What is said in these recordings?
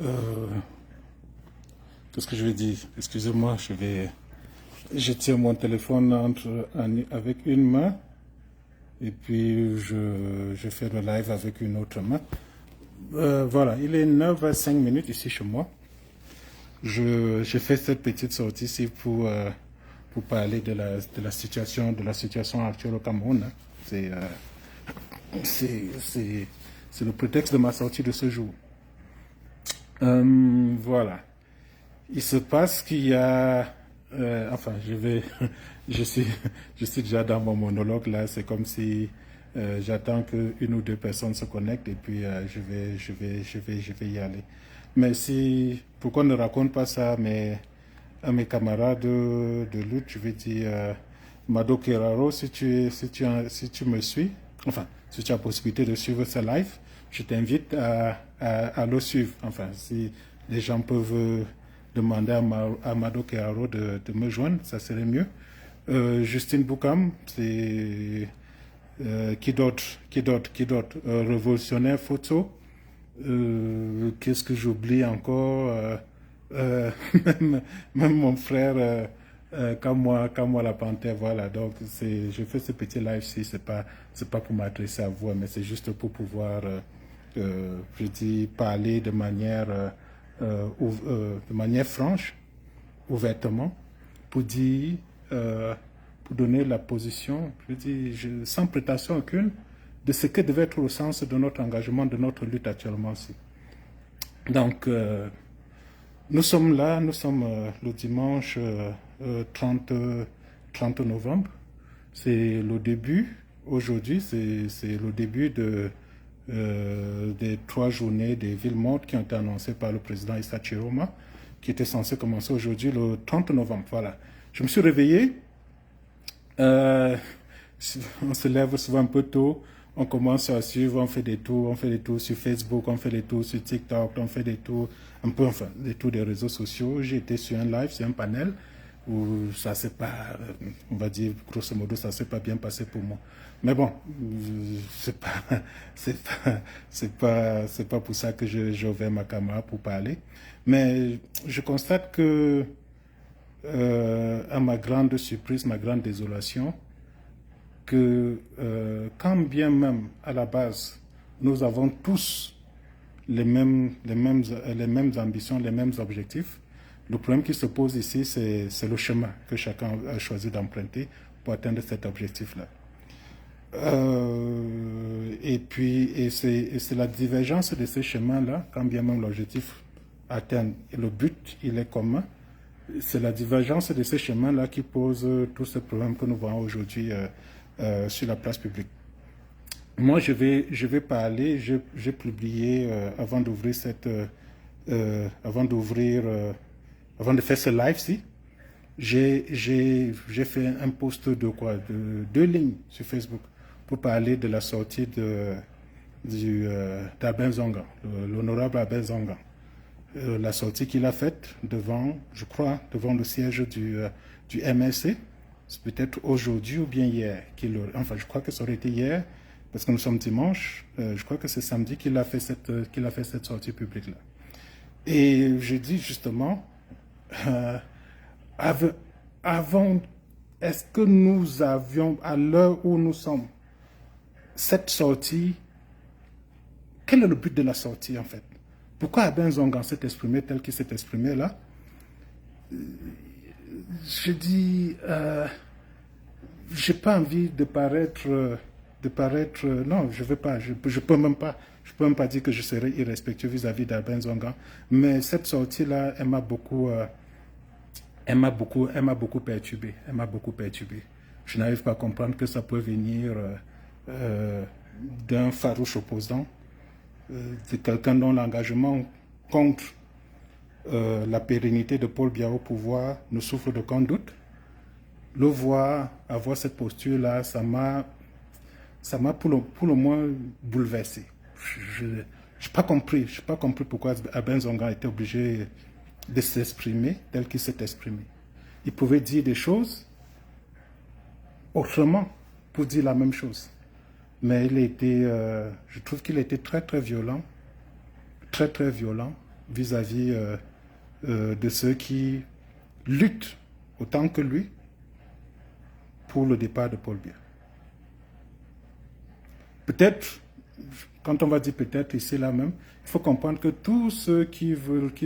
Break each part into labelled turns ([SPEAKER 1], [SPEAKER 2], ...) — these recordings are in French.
[SPEAKER 1] Euh, Qu'est-ce que je vais dire? Excusez-moi, je tiens mon téléphone avec une main et puis je fais le live avec une autre main. Voilà, il est 9h05 ici chez moi. J'ai fait cette petite sortie ici pour parler de la situation actuelle au Cameroun, hein. C'est le prétexte de ma sortie de ce jour. Voilà. Il se passe qu'il y a, enfin, je suis, je suis déjà dans mon monologue là. C'est comme si j'attends qu'une ou deux personnes se connectent et puis je vais y aller. Mais si, pourquoi ne raconte pas ça à mes camarades de lutte? Je vais dire, Mado Keraro, si tu me suis, enfin, si tu as la possibilité de suivre ce live, je t'invite à le suivre. Enfin, si les gens peuvent demander à Mado Keraro de me joindre, ça serait mieux. Justine Boukam, c'est qui d'autre, révolutionnaire photo. Qu'est-ce que j'oublie encore? Euh, même mon frère, comme moi la panthère, voilà. Donc je fais ce petit live ci, c'est pas pour m'adresser à vous, mais c'est juste pour pouvoir, je dis, parler de manière franche, ouvertement, pour dire, pour donner la position, je dis, sans prétention aucune, de ce que devait être le sens de notre engagement, de notre lutte actuellement aussi. Donc, nous sommes là, nous sommes le dimanche 30 novembre. C'est le début, aujourd'hui, c'est le début des 3 journées des villes mortes qui ont été annoncées par le président Issa Chiroma, qui était censé commencer aujourd'hui le 30 novembre. Voilà. Je me suis réveillé. On se lève souvent un peu tôt. On commence à suivre, on fait des tours sur Facebook, on fait des tours sur TikTok, on fait des tours, un peu, enfin, des tours des réseaux sociaux. J'ai été sur un live, sur un panel, où ça s'est pas, on va dire, grosso modo, ça s'est pas bien passé pour moi. Mais bon, c'est pas pour ça que j'ai ouvert ma caméra pour parler. Mais je constate que, à ma grande surprise, ma grande désolation, que quand bien même à la base nous avons tous les mêmes ambitions, les mêmes objectifs, le problème qui se pose ici, c'est le chemin que chacun a choisi d'emprunter pour atteindre cet objectif-là. Et c'est la divergence de ce chemin-là, quand bien même l'objectif atteint, et le but, il est commun. C'est la divergence de ce chemin-là qui pose tous ces problèmes que nous voyons aujourd'hui sur la place publique. Moi, je vais parler, j'ai publié, avant d'ouvrir avant de faire ce live-ci, j'ai fait un post de quoi, de 2 lignes sur Facebook pour parler de la sortie d'Abel Zonga, l'honorable Abel Zonga. La sortie qu'il a faite devant, je crois, devant le siège du MLC. C'est peut-être aujourd'hui ou bien hier. Enfin, je crois que ça aurait été hier, parce que nous sommes dimanche. Je crois que c'est samedi qu'il a fait cette sortie publique-là. Et je dis justement, avant, est-ce que nous avions, à l'heure où nous sommes, cette sortie, quel est le but de la sortie en fait? Pourquoi Abel Zonga s'est exprimé tel qu'il s'est exprimé là? Je dis, j'ai pas envie de paraître, non, je veux pas, je peux même pas dire que je serais irrespectueux vis-à-vis d'Abel Zonga, mais cette sortie-là, elle m'a beaucoup perturbé, Je n'arrive pas à comprendre que ça peut venir d'un farouche opposant, de quelqu'un dont l'engagement contre la pérennité de Paul Biya au pouvoir ne souffre d'aucun doute. Le voir avoir cette posture-là, ça m'a pour le moins bouleversé. Je n'ai pas compris pourquoi Abel Zonga a été obligé de s'exprimer tel qu'il s'est exprimé. Il pouvait dire des choses autrement pour dire la même chose. Mais je trouve qu'il a été très très violent, vis-à-vis de ceux qui luttent autant que lui pour le départ de Paul Biya. Peut-être, quand on va dire peut-être ici là même, il faut comprendre que tous ceux qui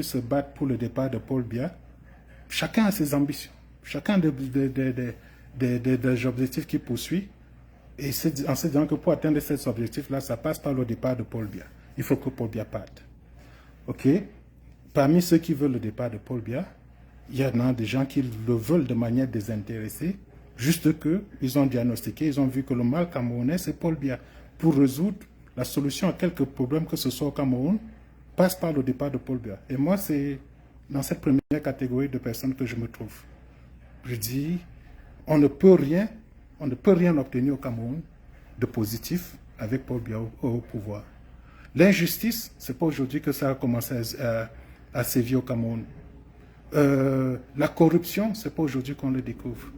[SPEAKER 1] se battent pour le départ de Paul Biya, chacun a ses ambitions, chacun des objectifs qu'il poursuit, et c'est en se disant que pour atteindre ces objectifs-là, ça passe par le départ de Paul Biya. Il faut que Paul Biya parte. Ok? Parmi ceux qui veulent le départ de Paul Biya, il y en a des gens qui le veulent de manière désintéressée, juste qu'ils ont diagnostiqué, ils ont vu que le mal camerounais, c'est Paul Biya. Pour résoudre la solution à quelques problèmes que ce soit au Cameroun, passe par le départ de Paul Biya. Et moi, c'est dans cette première catégorie de personnes que je me trouve. Je dis, on ne peut rien obtenir au Cameroun de positif avec Paul Biya au pouvoir. L'injustice, c'est pas aujourd'hui que ça a commencé à sévir au Cameroun. La corruption, c'est pas aujourd'hui qu'on le découvre.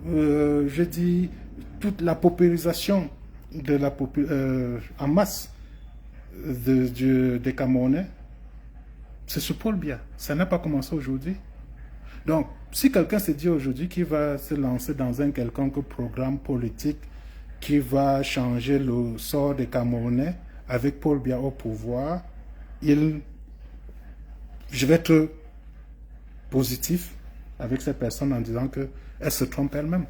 [SPEAKER 1] Je dis, toute la paupérisation en masse des Camerounais, c'est sous Paul Biya. Ça n'a pas commencé aujourd'hui. Donc, si quelqu'un se dit aujourd'hui qu'il va se lancer dans un quelconque programme politique qui va changer le sort des Camerounais avec Paul Biya au pouvoir, je vais être positif avec ces personnes en disant qu'elles se trompent elles-mêmes.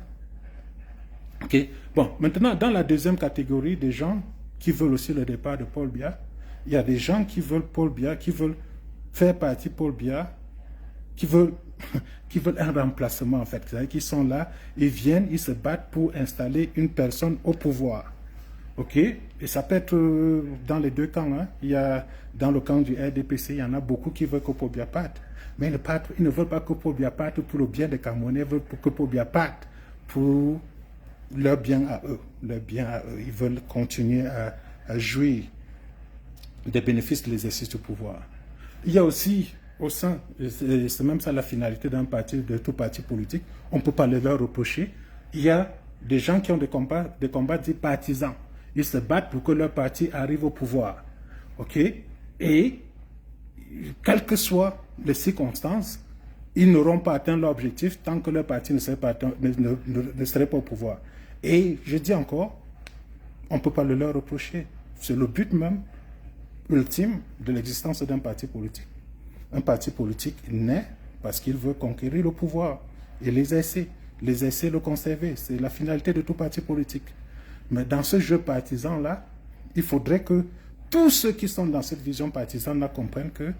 [SPEAKER 1] Okay. Bon, maintenant, dans la deuxième catégorie des gens qui veulent aussi le départ de Paul Biya, il y a des gens qui veulent Paul Biya, qui veulent faire partie de Paul Biya, qui veulent un remplacement en fait, c'est-à-dire qu'ils sont là, ils viennent, ils se battent pour installer une personne au pouvoir. Ok? Et ça peut être dans les deux camps. Hein. Il y a, dans le camp du RDPC, il y en a beaucoup qui veulent que Paul Biya parte. Mais ils ne veulent pas que Paul Biya parte pour le bien des Camerounais, ils veulent que Paul Biya parte pour leur bien à eux. Ils veulent continuer à jouir des bénéfices de l'exercice du pouvoir. Il y a aussi au sein, c'est même ça la finalité d'un parti, de tout parti politique, on ne peut pas leur reprocher. Il y a des gens qui ont des combats dits partisans. Ils se battent pour que leur parti arrive au pouvoir. Ok? Et, quelles que soient les circonstances, ils n'auront pas atteint leur objectif tant que leur parti ne serait pas au pouvoir. Et je dis encore, on ne peut pas le leur reprocher. C'est le but même ultime de l'existence d'un parti politique. Un parti politique naît parce qu'il veut conquérir le pouvoir et l'exercer le conserver. C'est la finalité de tout parti politique. Mais dans ce jeu partisan-là, il faudrait que tous ceux qui sont dans cette vision partisane-là comprennent que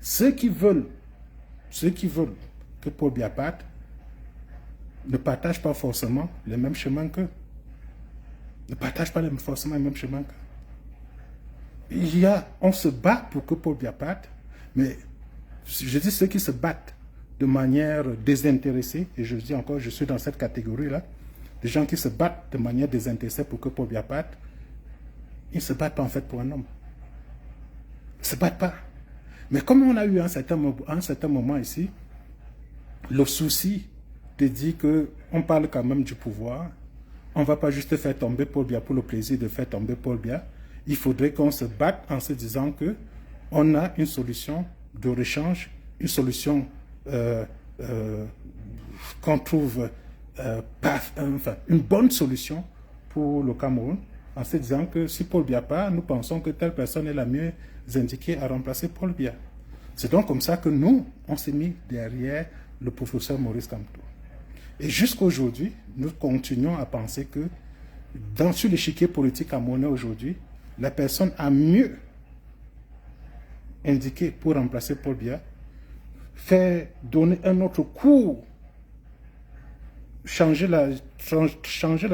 [SPEAKER 1] ceux qui veulent que Paul Biya parte ne partagent pas forcément les mêmes chemins qu'eux. Ne partagent pas forcément les mêmes chemins qu'eux. On se bat pour que Paul Biya parte, mais je dis ceux qui se battent de manière désintéressée, et je dis encore, je suis dans cette catégorie-là, des gens qui se battent de manière désintéressée pour que Paul Biya parte, ils ne se battent pas en fait pour un homme. Ils ne se battent pas. Mais comme on a eu un certain moment ici, le souci de dire qu'on parle quand même du pouvoir, on ne va pas juste faire tomber Paul Biya pour le plaisir de faire tomber Paul Biya. Il faudrait qu'on se batte en se disant qu'on a une solution de rechange, une solution qu'on trouve une bonne solution pour le Cameroun, en se disant que si Paul Biya part, nous pensons que telle personne est la mieux indiquée à remplacer Paul Biya. C'est donc comme ça que nous, on s'est mis derrière le professeur Maurice Kamto. Et jusqu'à aujourd'hui, nous continuons à penser que sur l'échiquier politique camerounais aujourd'hui, la personne a mieux indiqué pour remplacer Paul Biya, donner un autre cours, changer la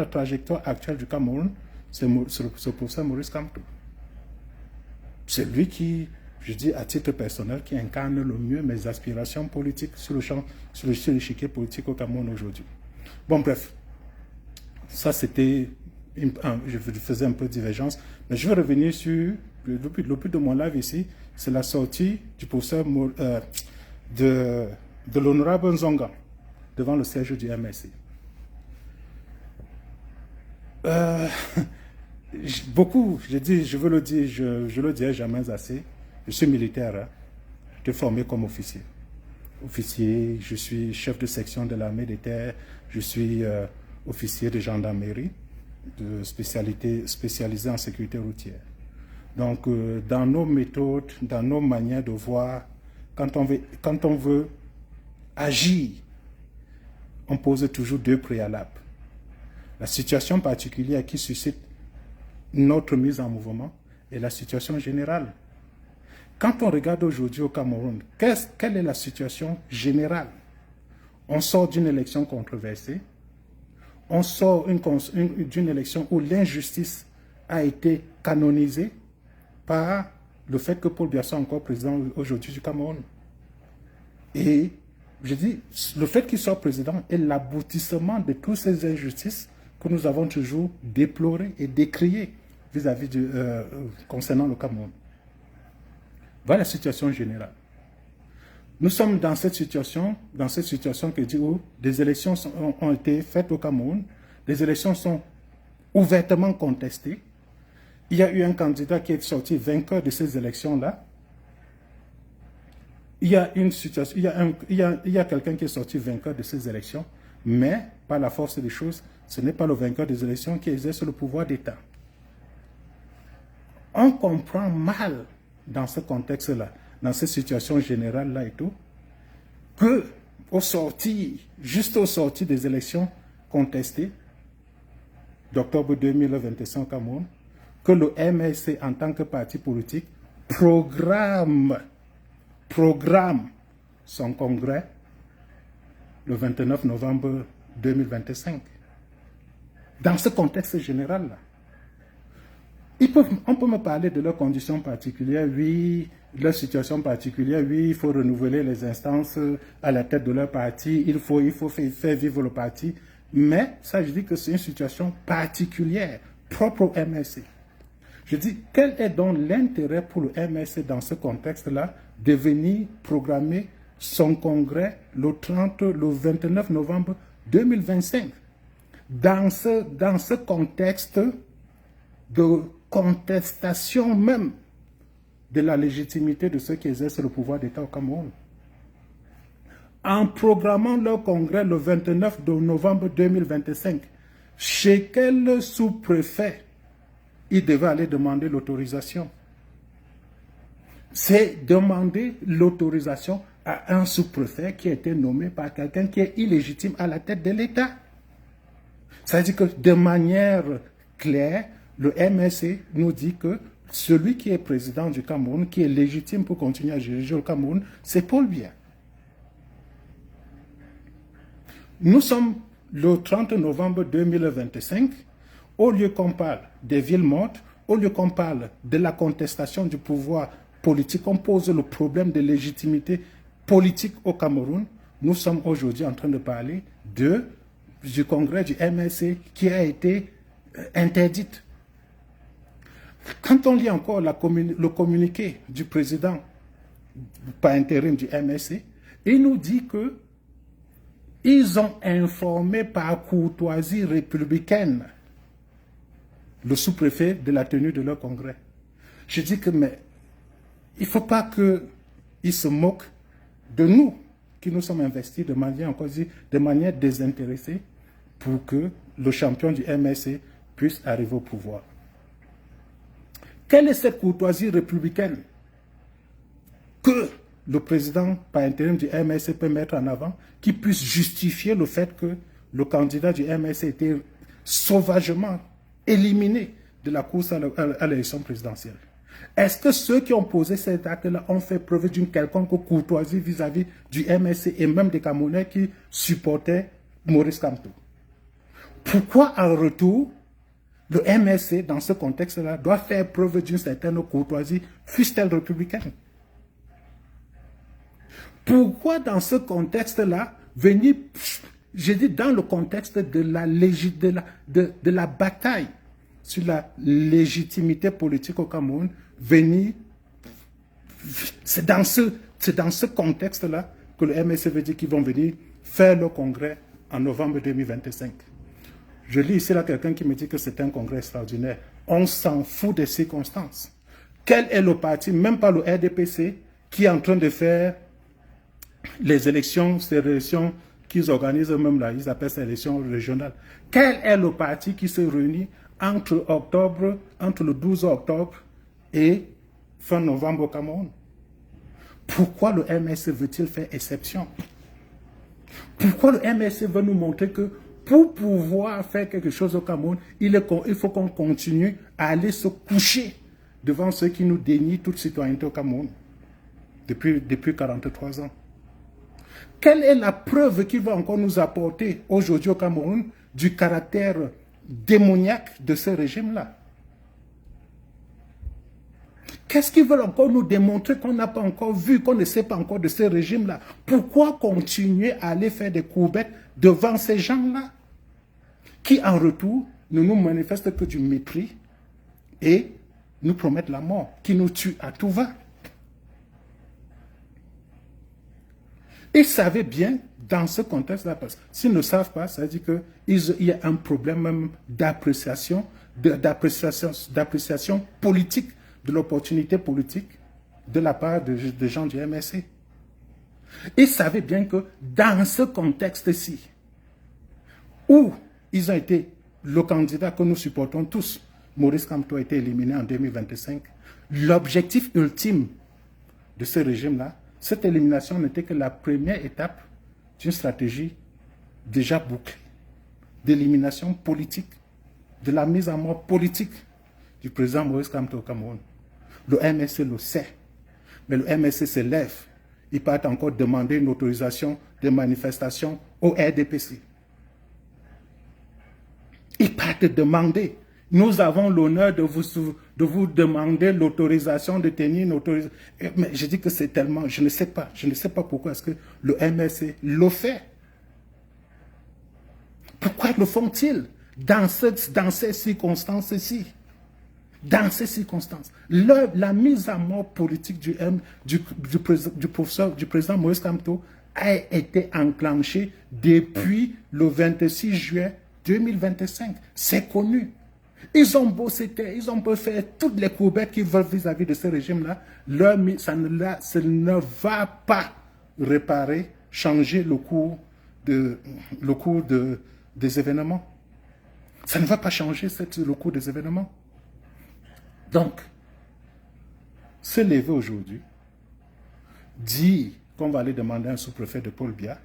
[SPEAKER 1] trajectoire actuelle du Cameroun, c'est le professeur Maurice Kamto. C'est lui qui, je dis à titre personnel, qui incarne le mieux mes aspirations politiques sur l'échiquier politique au Cameroun aujourd'hui. Bon, bref, ça c'était, je faisais un peu de divergence, mais je vais revenir sur le but de mon live ici, c'est la sortie du professeur de l'honorable Nzonga devant le siège du MSC. Beaucoup, je veux le dire, je le dirai jamais assez, Je suis militaire, hein. Je suis formé comme officier. Officier, je suis chef de section de l'armée des terres, je suis officier de gendarmerie, de spécialisé en sécurité routière. Donc, dans nos méthodes, dans nos manières de voir, quand on veut agir, on pose toujours deux préalables. La situation particulière qui suscite notre mise en mouvement et la situation générale. Quand on regarde aujourd'hui au Cameroun, quelle est la situation générale? On sort d'une élection controversée, on sort d'une élection où l'injustice a été canonisée par le fait que Paul Biya soit encore président aujourd'hui du Cameroun. Et je dis, le fait qu'il soit président est l'aboutissement de toutes ces injustices que nous avons toujours déplorées et décriées vis-à-vis concernant le Cameroun. Voilà la situation générale. Nous sommes dans cette situation que dit où des élections ont été faites au Cameroun, des élections sont ouvertement contestées. Il y a eu un candidat qui est sorti vainqueur de ces élections-là. Il y a quelqu'un qui est sorti vainqueur de ces élections, mais par la force des choses, ce n'est pas le vainqueur des élections qui exerce le pouvoir d'État. On comprend mal dans ce contexte-là, dans cette situation générale-là et tout, que juste au sorti des élections contestées d'octobre 2025 au Cameroun, que le MLC en tant que parti politique programme son congrès le 29 novembre 2025. Dans ce contexte général-là, on peut me parler de leurs conditions particulières, oui, leur situation particulière, oui, il faut renouveler les instances à la tête de leur parti, il faut faire vivre le parti, mais ça, je dis que c'est une situation particulière, propre au MLC. Je dis, quel est donc l'intérêt pour le MLC dans ce contexte-là de venir programmer son congrès le 29 novembre 2025 dans ce contexte de contestation même de la légitimité de ceux qui exercent le pouvoir d'État au Cameroun. En programmant leur congrès le 29 novembre 2025, chez quel sous-préfet il devait aller demander l'autorisation? C'est demander l'autorisation à un sous-préfet qui a été nommé par quelqu'un qui est illégitime à la tête de l'État. Ça veut dire que de manière claire, le MLC nous dit que celui qui est président du Cameroun, qui est légitime pour continuer à diriger le Cameroun, c'est Paul Biya. Nous sommes le 30 novembre 2025, au lieu qu'on parle des villes mortes, au lieu qu'on parle de la contestation du pouvoir politique, on pose le problème de légitimité politique au Cameroun, nous sommes aujourd'hui en train de parler du congrès du MLC qui a été interdite. Quand on lit encore le communiqué du président par intérim du MLC, il nous dit que ils ont informé par courtoisie républicaine le sous-préfet de la tenue de leur congrès. Je dis que mais il ne faut pas qu'ils se moquent de nous, qui nous sommes investis de manière désintéressée pour que le champion du MLC puisse arriver au pouvoir. Quelle est cette courtoisie républicaine que le président par intérim du MLC peut mettre en avant, qui puisse justifier le fait que le candidat du MLC était sauvagement éliminé de la course à l'élection présidentielle? Est-ce que ceux qui ont posé cet acte-là ont fait preuve d'une quelconque courtoisie vis-à-vis du MLC et même des Camerounais qui supportaient Maurice Kamto? Pourquoi en retour, le MLC, dans ce contexte-là, doit faire preuve d'une certaine courtoisie, fût-elle républicaine? Pourquoi dans ce contexte-là, venir, je dis dans le contexte de la bataille sur la légitimité politique au Cameroun, venir, c'est dans ce contexte-là que le MLC veut dire qu'ils vont venir faire le congrès en novembre 2025. Je lis ici là quelqu'un qui me dit que c'est un congrès extraordinaire. On s'en fout des circonstances. Quel est le parti, même pas le RDPC, qui est en train de faire les élections, ces élections qu'ils organisent eux-mêmes là, ils appellent ces élections régionales. Quel est le parti qui se réunit entre le 12 octobre et fin novembre au Cameroun? Pourquoi le MSC veut-il faire exception? Pourquoi le MSC veut nous montrer que pour pouvoir faire quelque chose au Cameroun, il faut qu'on continue à aller se coucher devant ceux qui nous dénient toute citoyenneté au Cameroun depuis 43 ans? Quelle est la preuve qu'il va encore nous apporter aujourd'hui au Cameroun du caractère démoniaque de ce régime-là? Qu'est-ce qu'ils veulent encore nous démontrer qu'on n'a pas encore vu, qu'on ne sait pas encore de ce régime-là? Pourquoi continuer à aller faire des courbettes devant ces gens-là qui, en retour, ne nous manifestent que du mépris et nous promettent la mort, qui nous tuent à tout va? Ils savaient bien, dans ce contexte-là, parce que s'ils ne savent pas, ça veut dire qu'il y a un problème même d'appréciation politique, de l'opportunité politique de la part des gens du MSC. Ils savaient bien que dans ce contexte-ci, où ils ont été le candidat que nous supportons tous, Maurice Kamto a été éliminé en 2025, l'objectif ultime de ce régime-là, cette élimination n'était que la première étape d'une stratégie déjà bouclée, d'élimination politique, de la mise en mort politique du président Maurice Kamto au Cameroun. Le MSC le sait, mais le MSC se lève. Il part encore demander une autorisation de manifestation au RDPC. Il part demander. Nous avons l'honneur de vous demander l'autorisation de tenir une autorisation. Mais je dis que c'est tellement, je ne sais pas pourquoi est-ce que le MSC le fait. Pourquoi le font-ils dans ces circonstances-ci? Dans ces circonstances, la mise à mort politique du président Maurice Kamto a été enclenchée depuis le 26 juillet 2025. C'est connu. Ils ont beau ils ont beau faire toutes les courbettes qu'ils veulent vis-à-vis de ce régime-là, ça ne va pas réparer, changer le cours des événements. Ça ne va pas changer le cours des événements. Donc, se lever aujourd'hui, dire qu'on va aller demander à un sous-préfet de Paul Biya,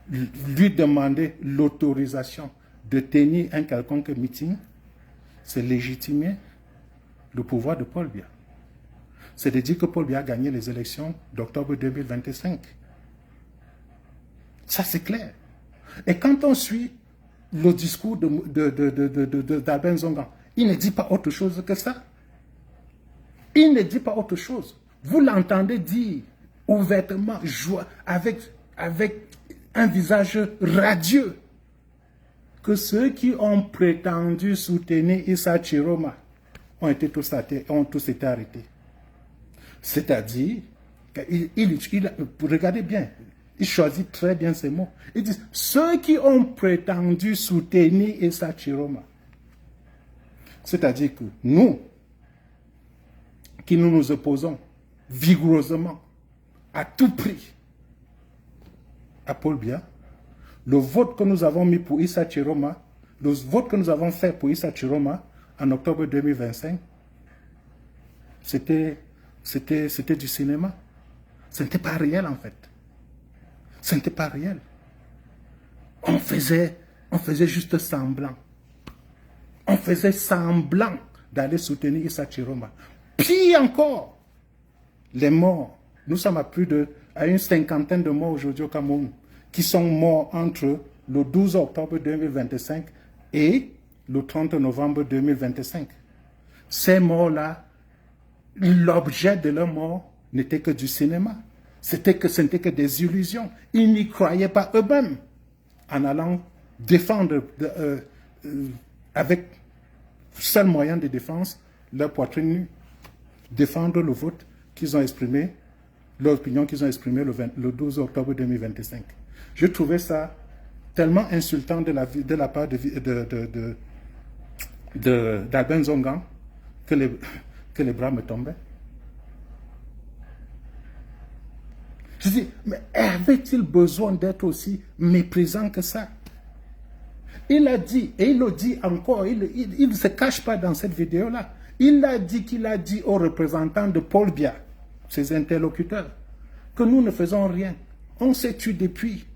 [SPEAKER 1] lui demander l'autorisation de tenir un quelconque meeting, c'est légitimer le pouvoir de Paul Biya. C'est de dire que Paul Biya a gagné les élections d'octobre 2025. Ça, c'est clair. Et quand on suit le discours d'Albin Zongan, il ne dit pas autre chose que ça. Il ne dit pas autre chose. Vous l'entendez dire ouvertement, avec un visage radieux, que ceux qui ont prétendu soutenir Issa Chiroma ont tous été arrêtés. C'est-à-dire, regardez bien, il choisit très bien ses mots. Il dit, ceux qui ont prétendu soutenir Issa Chiroma, c'est-à-dire que nous, qui nous opposons vigoureusement, à tout prix, à Paul Biya, le vote que nous avons mis pour Issa Chiroma, le vote que nous avons fait pour Issa Chiroma en octobre 2025, c'était du cinéma. Ce n'était pas réel en fait. Ce n'était pas réel. On faisait juste semblant. On faisait semblant d'aller soutenir Issa Chiroma. Pire encore, les morts. Nous sommes à une cinquantaine de morts aujourd'hui au Cameroun, qui sont morts entre le 12 octobre 2025 et le 30 novembre 2025. Ces morts-là, l'objet de leur mort n'était que du cinéma. Ce n'était que des illusions. Ils n'y croyaient pas eux-mêmes en allant défendre avec seul moyen de défense leur poitrine nue. Défendre le vote qu'ils ont exprimé, l'opinion qu'ils ont exprimée le 12 octobre 2025. Je trouvais ça tellement insultant de la part d'Albin Zongan que les bras me tombaient. Je dis, mais avait-il besoin d'être aussi méprisant que ça? Il a dit, et il le dit encore, il ne se cache pas dans cette vidéo-là. Il a dit qu'il a dit aux représentants de Paul Biya, ses interlocuteurs, que nous ne faisons rien. On s'est tué depuis.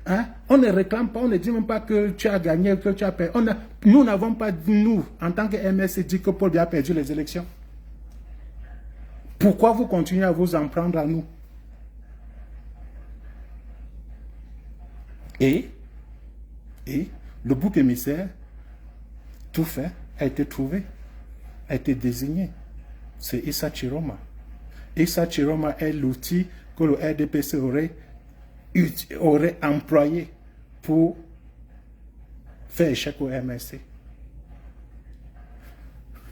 [SPEAKER 1] Hein? On ne réclame pas, on ne dit même pas que tu as gagné, que tu as perdu. Nous n'avons pas, nous, en tant que MSC, dit que Paul Biya a perdu les élections. Pourquoi vous continuez à vous en prendre à nous? Et le bouc émissaire, tout fait, a été trouvé, a été désigné. C'est Issa Chiroma. Issa Chiroma est l'outil que le RDPC aurait employé pour faire échec au MSC.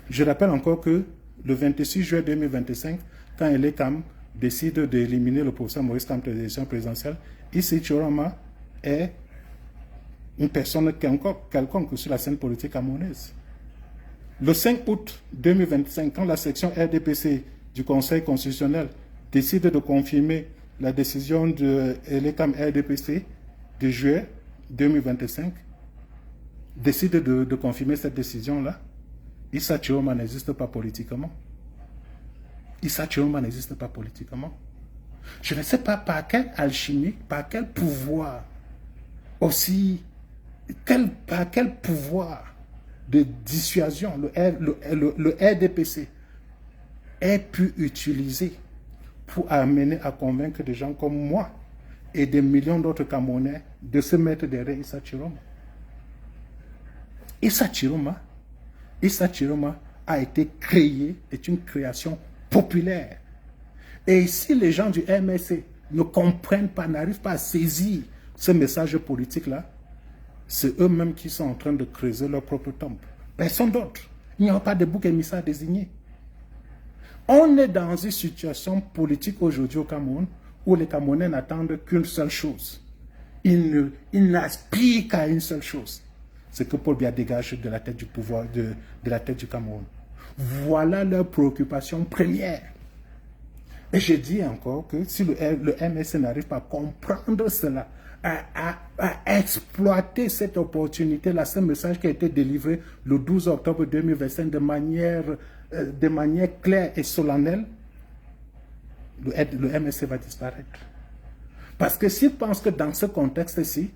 [SPEAKER 1] Je rappelle encore que le 26 juin 2025, quand Elecam décide d'éliminer le professeur Maurice Kamto des élections présidentielles, Issa Chiroma est une personne quelconque sur la scène politique camerounaise. Le 5 août 2025, quand la section RDPC du Conseil constitutionnel décide de confirmer la décision de l'ECAM RDPC de juillet 2025, décide de confirmer cette décision-là, Issa Chiroma n'existe pas politiquement. Issa Chiroma n'existe pas politiquement. Je ne sais pas par quelle alchimie, par quel pouvoir aussi, par quel pouvoir de dissuasion le RDPC ait pu utiliser pour amener à convaincre des gens comme moi et des millions d'autres Camerounais de se mettre derrière Issa Chiroma. Issa Chiroma a été créé, est une création populaire. Et si les gens du MSC ne comprennent pas, n'arrivent pas à saisir ce message politique-là, c'est eux-mêmes qui sont en train de creuser leur propre tombe. Personne d'autre. Il n'y a pas de bouc émissaire désigné. On est dans une situation politique aujourd'hui au Cameroun où les Camerounais n'attendent qu'une seule chose. Ils n'aspirent qu'à une seule chose. C'est que Paul Biya dégage de la tête du pouvoir, de la tête du Cameroun. Voilà leur préoccupation première. Et je dis encore que si le MSC n'arrive pas à comprendre cela, à exploiter cette opportunité-là, ce message qui a été délivré le 12 octobre 2025 de manière claire et solennelle, le MSC va disparaître. Parce que s'ils pensent que dans ce contexte-ci,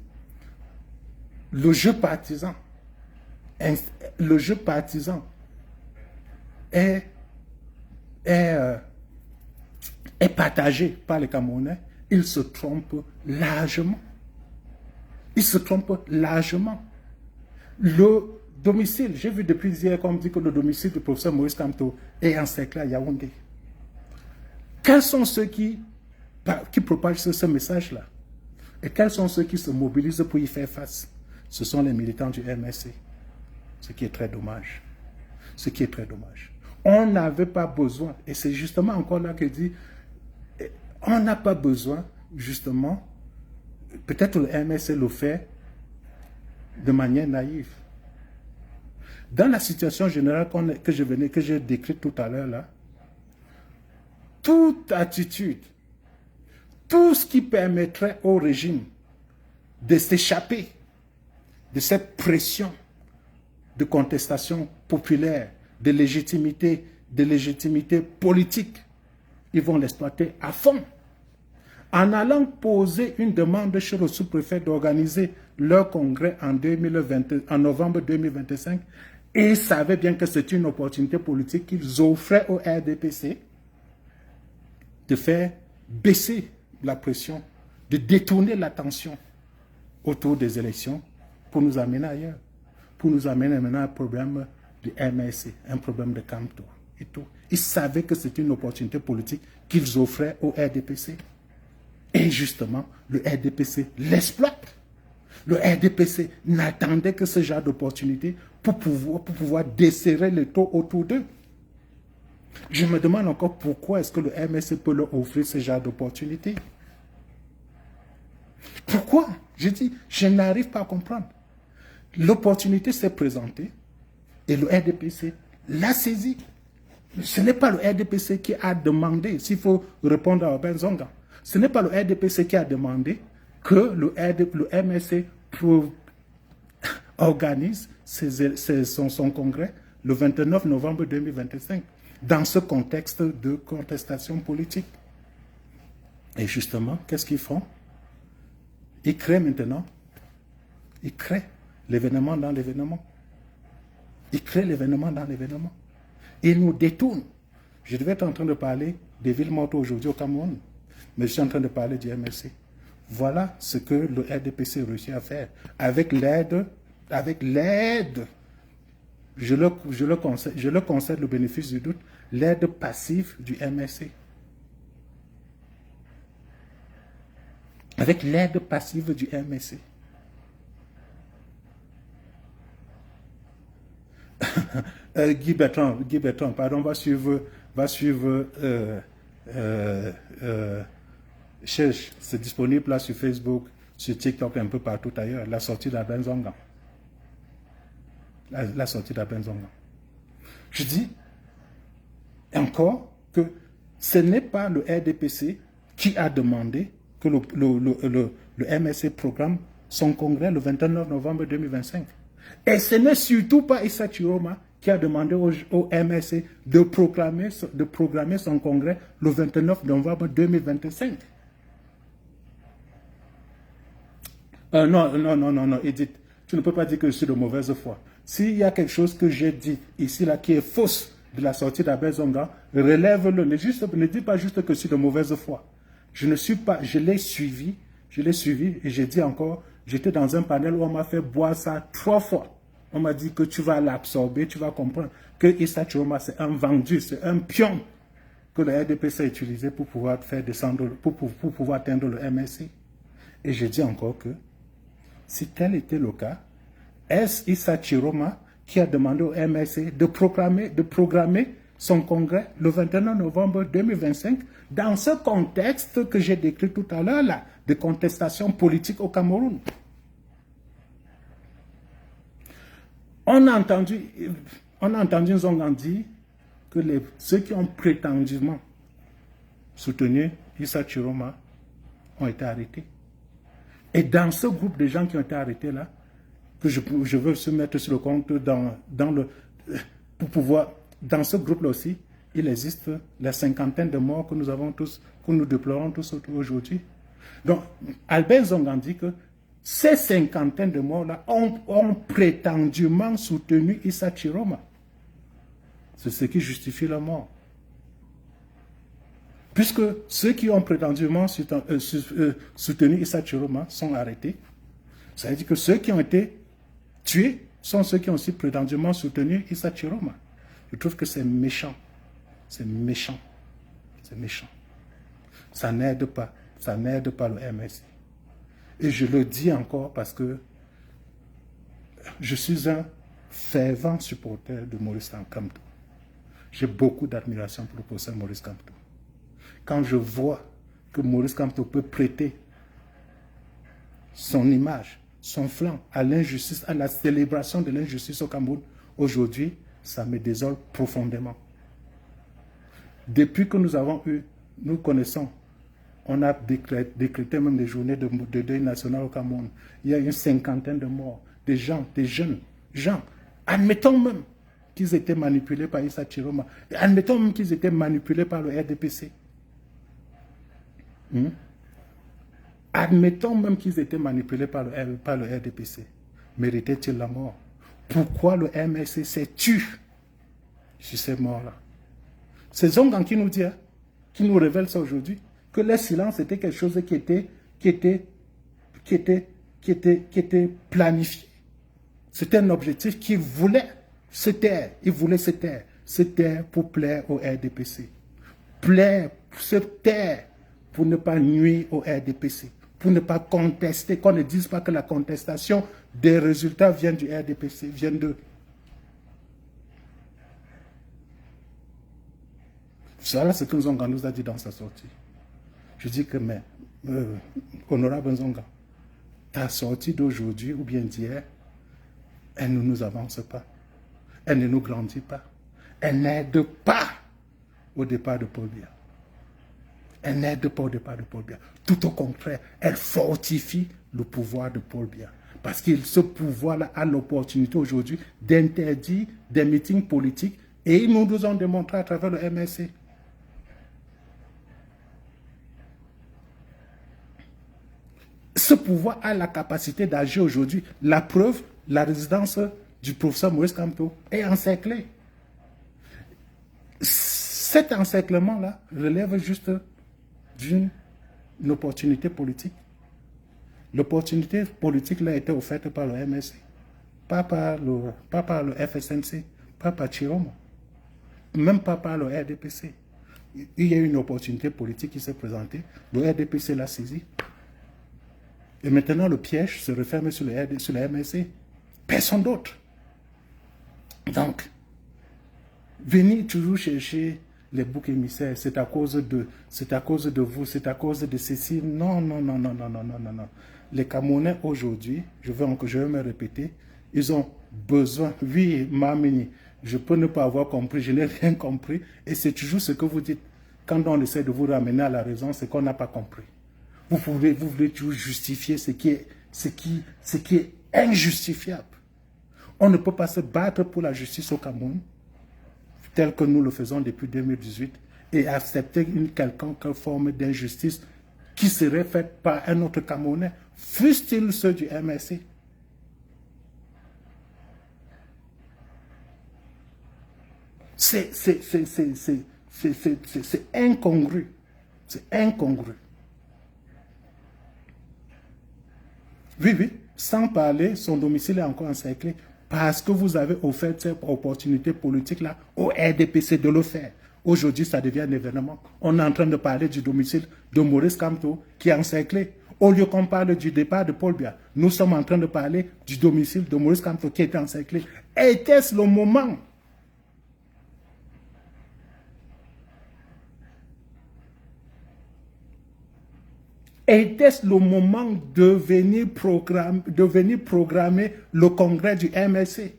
[SPEAKER 1] le jeu partisan est partagé par les Camerounais, ils se trompent largement. Ils se trompent largement. Le domicile, j'ai vu depuis hier qu'on me dit que le domicile du professeur Maurice Kamto est encerclé à Yaoundé. Quels sont ceux qui propagent ce message-là? Et quels sont ceux qui se mobilisent pour y faire face? Ce sont les militants du MSC. Ce qui est très dommage. Ce qui est très dommage. On n'avait pas besoin, et c'est justement encore là que dit, on n'a pas besoin, justement, peut-être le MSC le fait de manière naïve. Dans la situation générale que j'ai décrite tout à l'heure là, toute attitude, tout ce qui permettrait au régime de s'échapper de cette pression de contestation populaire, de légitimité politique, ils vont l'exploiter à fond. En allant poser une demande chez le sous-préfet d'organiser leur congrès en novembre 2025, et ils savaient bien que c'est une opportunité politique qu'ils offraient au RDPC de faire baisser la pression, de détourner l'attention autour des élections pour nous amener ailleurs, pour nous amener maintenant à un problème de MSC, un problème de Kamto et tout. Ils savaient que c'était une opportunité politique qu'ils offraient au RDPC. Et justement, le RDPC l'exploite. Le RDPC n'attendait que ce genre d'opportunité pour pouvoir desserrer les taux autour d'eux. Je me demande encore pourquoi est-ce que le MSC peut leur offrir ce genre d'opportunité. Pourquoi? Je dis, je n'arrive pas à comprendre. L'opportunité s'est présentée et le RDPC l'a saisie. Ce n'est pas le RDPC qui a demandé s'il faut répondre à Benzonga. Ce n'est pas le RDPC qui a demandé que le MSC organise son congrès le 29 novembre 2025 dans ce contexte de contestation politique. Et justement, qu'est-ce qu'ils font? Ils créent maintenant, ils créent l'événement dans l'événement. Ils créent l'événement dans l'événement. Ils nous détournent. Je devais être en train de parler des villes mortes aujourd'hui au Cameroun, mais je suis en train de parler du MSC. Voilà ce que le RDPC réussit à faire. Avec l'aide, je le concède le bénéfice du doute, l'aide passive du MSC. Avec l'aide passive du MSC. Guy Bertrand, pardon, va suivre cherche, c'est disponible là sur Facebook, sur TikTok, un peu partout ailleurs, la sortie d'Aben Zonga. La sortie d'Aben Zonga. Je dis encore que ce n'est pas le RDPC qui a demandé que le MSC programme son congrès le 29 novembre 2025. Et ce n'est surtout pas Issa Chiroma qui a demandé au MSC de programmer son congrès le 29 novembre 2025. Non, Edith, tu ne peux pas dire que je suis de mauvaise foi. S'il y a quelque chose que j'ai dit ici, là, qui est fausse de la sortie d'Aben Zonga, relève-le. Ne dis pas juste que je suis de mauvaise foi. Je l'ai suivi et j'ai dit encore, j'étais dans un panel où on m'a fait boire ça 3 fois. On m'a dit que tu vas l'absorber, tu vas comprendre que Issa Chiroma, c'est un vendu, c'est un pion que le RDPC a utilisé pour pouvoir faire descendre, pour pouvoir atteindre le MSC. Et je dis encore que si tel était le cas, est-ce Issa Chiroma qui a demandé au MSC de programmer son congrès le 21 novembre 2025 dans ce contexte que j'ai décrit tout à l'heure là, de contestation politique au Cameroun? On a entendu Zonga dire que ceux qui ont prétendument soutenu Issa Chiroma ont été arrêtés. Et dans ce groupe de gens qui ont été arrêtés là, que je veux se mettre sur le compte pour pouvoir, dans ce groupe là aussi, il existe la cinquantaine de morts que nous déplorons tous aujourd'hui. Donc, Albert Zonga dit que ces cinquantaines de morts-là ont prétendument soutenu Issa Chiroma. C'est ce qui justifie la mort. Puisque ceux qui ont prétendument soutenu Issa Chiroma sont arrêtés, ça veut dire que ceux qui ont été tués sont ceux qui ont aussi prétendument soutenu Issa Chiroma. Je trouve que c'est méchant. C'est méchant. C'est méchant. Ça n'aide pas. Ça n'aide pas le MSC. Et je le dis encore parce que je suis un fervent supporter de Maurice Kamto. J'ai beaucoup d'admiration pour le professeur Maurice Kamto. Quand je vois que Maurice Kamto peut prêter son image, son flanc à l'injustice, à la célébration de l'injustice au Cameroun, aujourd'hui, ça me désole profondément. Depuis que nous connaissons, on a décrété même des journées de deuil national au Cameroun. Il y a une cinquantaine de morts, des jeunes gens. Admettons même qu'ils étaient manipulés par Issa Chiroma. Admettons même qu'ils étaient manipulés par le RDPC. Admettons même qu'ils étaient manipulés par le RDPC. Méritaient-ils la mort? Pourquoi le MSC s'est tué sur ces morts-là? C'est Zonga qui nous dit, qui nous révèle ça aujourd'hui, que le silence était quelque chose qui était planifié. C'était un objectif qu'il voulait se taire. Il voulait se taire. Se taire pour plaire au RDPC. Se taire pour ne pas nuire au RDPC. Pour ne pas contester, qu'on ne dise pas que la contestation des résultats vient du RDPC, vient d'eux. Voilà ce que Zonga nous a dit dans sa sortie. Je dis que, mais, honorable Zonga, ta sortie d'aujourd'hui ou bien d'hier, elle ne nous avance pas. Elle ne nous grandit pas. Elle n'aide pas au départ de Paul Biya. Elle n'aide pas au départ de Paul Biya. Tout au contraire, elle fortifie le pouvoir de Paul Biya. Parce que ce pouvoir-là a l'opportunité aujourd'hui d'interdire des meetings politiques et nous nous ont démontré à travers le MSC. Ce pouvoir a la capacité d'agir aujourd'hui. La preuve, la résidence du professeur Maurice Kamto est encerclée. Cet encerclement-là relève juste d'une opportunité politique. L'opportunité politique là a été offerte par le MSC, pas par le FSNC, pas par Chiromo, même pas par le RDPC. Il y a une opportunité politique qui s'est présentée, le RDPC l'a saisi. Et maintenant, le piège se referme sur le MSC. Personne d'autre. Donc, venir toujours chercher les boucs émissaires, c'est à cause de vous, c'est à cause de ceci. Non, non, non, non, non, non, non, non, non. Les Camerounais aujourd'hui, je vais me répéter, ils ont besoin, oui, Mamini, je peux ne pas avoir compris, je n'ai rien compris, et c'est toujours ce que vous dites. Quand on essaie de vous ramener à la raison, c'est qu'on n'a pas compris. Vous voulez toujours justifier ce qui est injustifiable. On ne peut pas se battre pour la justice au Cameroun, tel que nous le faisons depuis 2018, et accepter une quelconque forme d'injustice qui serait faite par un autre Camerounais, fût-il ceux du MSC. C'est incongru. C'est incongru. Oui, oui, sans parler, son domicile est encore encerclé parce que vous avez offert cette opportunité politique-là au RDPC de le faire. Aujourd'hui, ça devient un événement. On est en train de parler du domicile de Maurice Kamto qui est encerclé. Au lieu qu'on parle du départ de Paul Biya, nous sommes en train de parler du domicile de Maurice Kamto qui est encerclé. Était-ce le moment ? Était-ce le moment de venir programmer le congrès du MSC?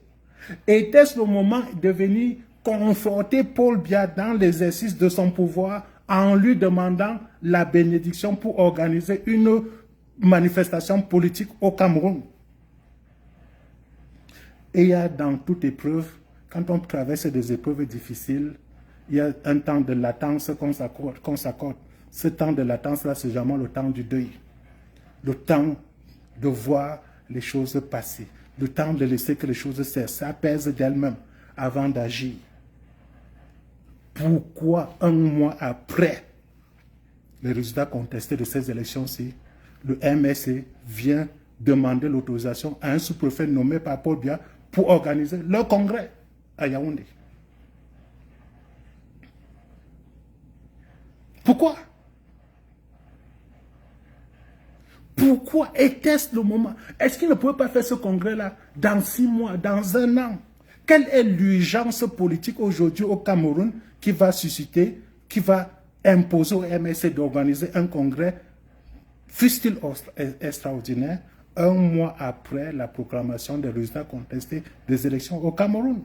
[SPEAKER 1] Était-ce le moment de venir conforter Paul Biya dans l'exercice de son pouvoir en lui demandant la bénédiction pour organiser une manifestation politique au Cameroun? Et il y a dans toute épreuve, quand on traverse des épreuves difficiles, il y a un temps de latence qu'on s'accorde. Ce temps de latence-là, c'est vraiment le temps du deuil. Le temps de voir les choses passer. Le temps de laisser que les choses s'apaisent d'elles-mêmes avant d'agir. Pourquoi un mois après les résultats contestés de ces élections-ci, le MSC vient demander l'autorisation à un sous-préfet nommé par Paul Biya pour organiser leur congrès à Yaoundé? Pourquoi? Pourquoi était-ce le moment? Est-ce qu'il ne pouvait pas faire ce congrès-là dans 6 mois, dans 1 an? Quelle est l'urgence politique aujourd'hui au Cameroun qui va susciter, qui va imposer au MSC d'organiser un congrès, fût-il extraordinaire, 1 mois après la proclamation des résultats contestés des élections au Cameroun?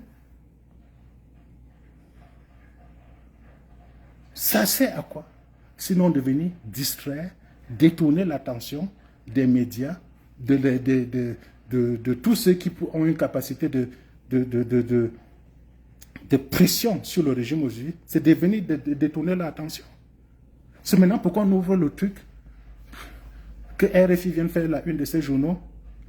[SPEAKER 1] Ça sert à quoi? Sinon de venir distraire, détourner l'attention des médias, de tous ceux qui ont une capacité de pression sur le régime aujourd'hui, c'est de venir détourner l'attention. C'est maintenant pourquoi on ouvre le truc que RFI vient de faire la une de ses journaux,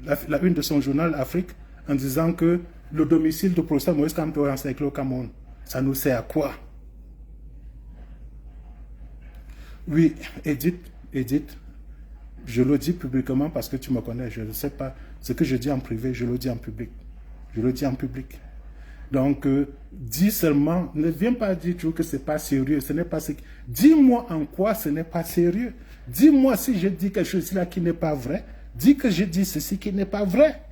[SPEAKER 1] la une de son journal Afrique, en disant que le domicile du professeur Maurice Kamto est encerclé au Cameroun. Ça nous sert à quoi? Oui, Edith, je le dis publiquement parce que tu me connais, je ne sais pas ce que je dis en privé, je le dis en public. Je le dis en public. Donc, dis seulement, ne viens pas dire toujours que ce n'est pas sérieux, ce n'est pas ce... Dis-moi en quoi ce n'est pas sérieux. Dis-moi si je dis quelque chose là qui n'est pas vrai, dis que je dis ceci qui n'est pas vrai.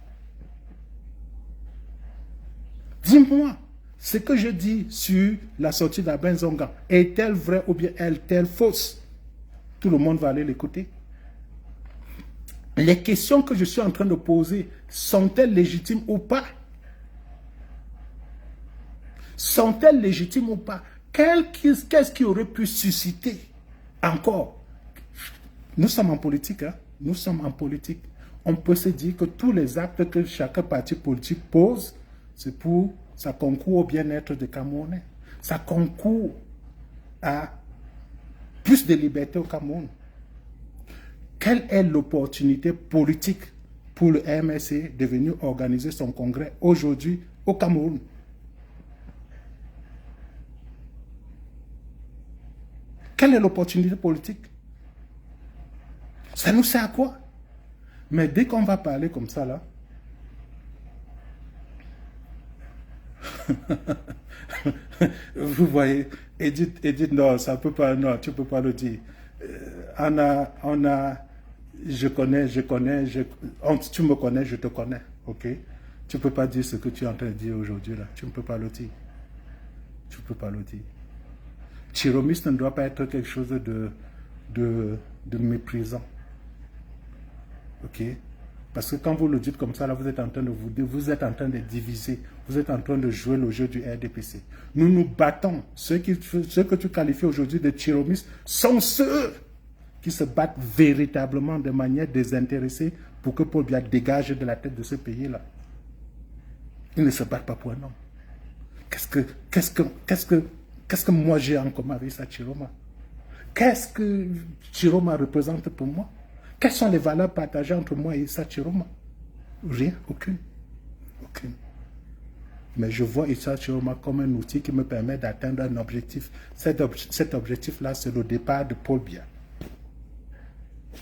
[SPEAKER 1] Dis-moi, ce que je dis sur la sortie d'Aben Zonga, est-elle vraie ou bien est-elle fausse? Tout le monde va aller l'écouter. Les questions que je suis en train de poser, sont-elles légitimes ou pas? Sont-elles légitimes ou pas? Qu'est-ce qui aurait pu susciter Encore, nous sommes en politique, hein? Nous sommes en politique. On peut se dire que tous les actes que chaque parti politique pose, c'est pour, ça concourt au bien-être des Camerounais. Ça concourt à plus de liberté au Cameroun. Quelle est l'opportunité politique pour le MSC de venir organiser son congrès aujourd'hui au Cameroun? Quelle est l'opportunité politique? Ça nous sert à quoi? Mais dès qu'on va parler comme ça, là, vous voyez, Edith, non, ça peut pas, non, tu peux pas le dire. Tu me connais, je te connais, ok? Tu peux pas dire ce que tu es en train de dire aujourd'hui, là. Tu ne peux pas le dire. Tu ne peux pas le dire. Chiromiste ne doit pas être quelque chose de méprisant. Ok? Parce que quand vous le dites comme ça, là, vous êtes en train vous êtes en train de diviser. Vous êtes en train de jouer le jeu du RDPC. Nous nous battons. Ceux que tu qualifies aujourd'hui de chiromistes sont ceux qui se battent véritablement de manière désintéressée pour que Paul Biya dégage de la tête de ce pays-là. Ils ne se battent pas pour un homme. Qu'est-ce que moi j'ai en commun avec ça, Chiroma? Qu'est-ce que Chiroma représente pour moi? Quelles sont les valeurs partagées entre moi et Issa Chiroma? Rien, aucune. Aucune. Mais je vois Issa Chiroma comme un outil qui me permet d'atteindre un objectif. Cet objectif-là, c'est le départ de Paul Biya.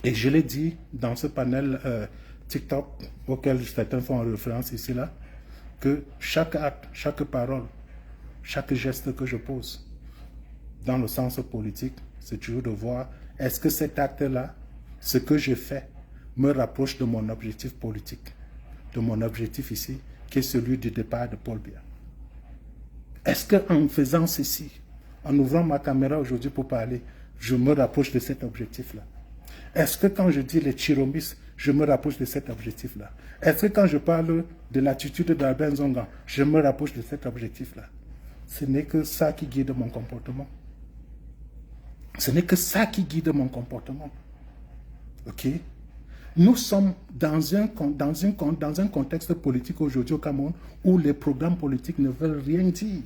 [SPEAKER 1] Et je l'ai dit dans ce panel TikTok auquel certains font référence ici, là, que chaque acte, chaque parole, chaque geste que je pose dans le sens politique, c'est toujours de voir est-ce que cet acte-là, ce que je fais, me rapproche de mon objectif politique, de mon objectif ici, qui est celui du départ de Paul Biya. Est-ce qu'en faisant ceci, en ouvrant ma caméra aujourd'hui pour parler, je me rapproche de cet objectif-là? Est-ce que quand je dis les chiromistes, je me rapproche de cet objectif-là? Est-ce que quand je parle de l'attitude d'Albert Nzonga, je me rapproche de cet objectif-là? Ce n'est que ça qui guide mon comportement. Ce n'est que ça qui guide mon comportement. Ok? Nous sommes dans un contexte politique aujourd'hui au Cameroun où les programmes politiques ne veulent rien dire.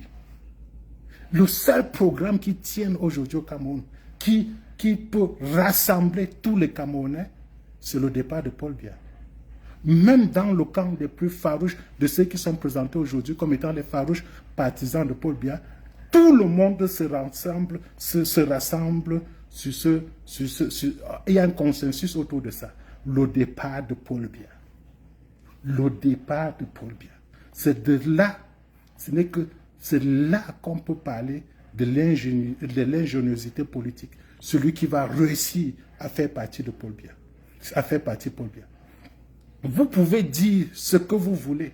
[SPEAKER 1] Le seul programme qui tient aujourd'hui au Cameroun, qui peut rassembler tous les Camerounais, c'est le départ de Paul Biya. Même dans le camp des plus farouches, de ceux qui sont présentés aujourd'hui comme étant les farouches partisans de Paul Biya, tout le monde se rassemble sur il y a un consensus autour de ça. Le départ de Paul Biya. Le départ de Paul Biya. C'est de là, c'est là qu'on peut parler de l'ingéniosité politique. Celui qui va réussir à faire partie de Paul Biya. À faire partie de Paul Biya. Vous pouvez dire ce que vous voulez.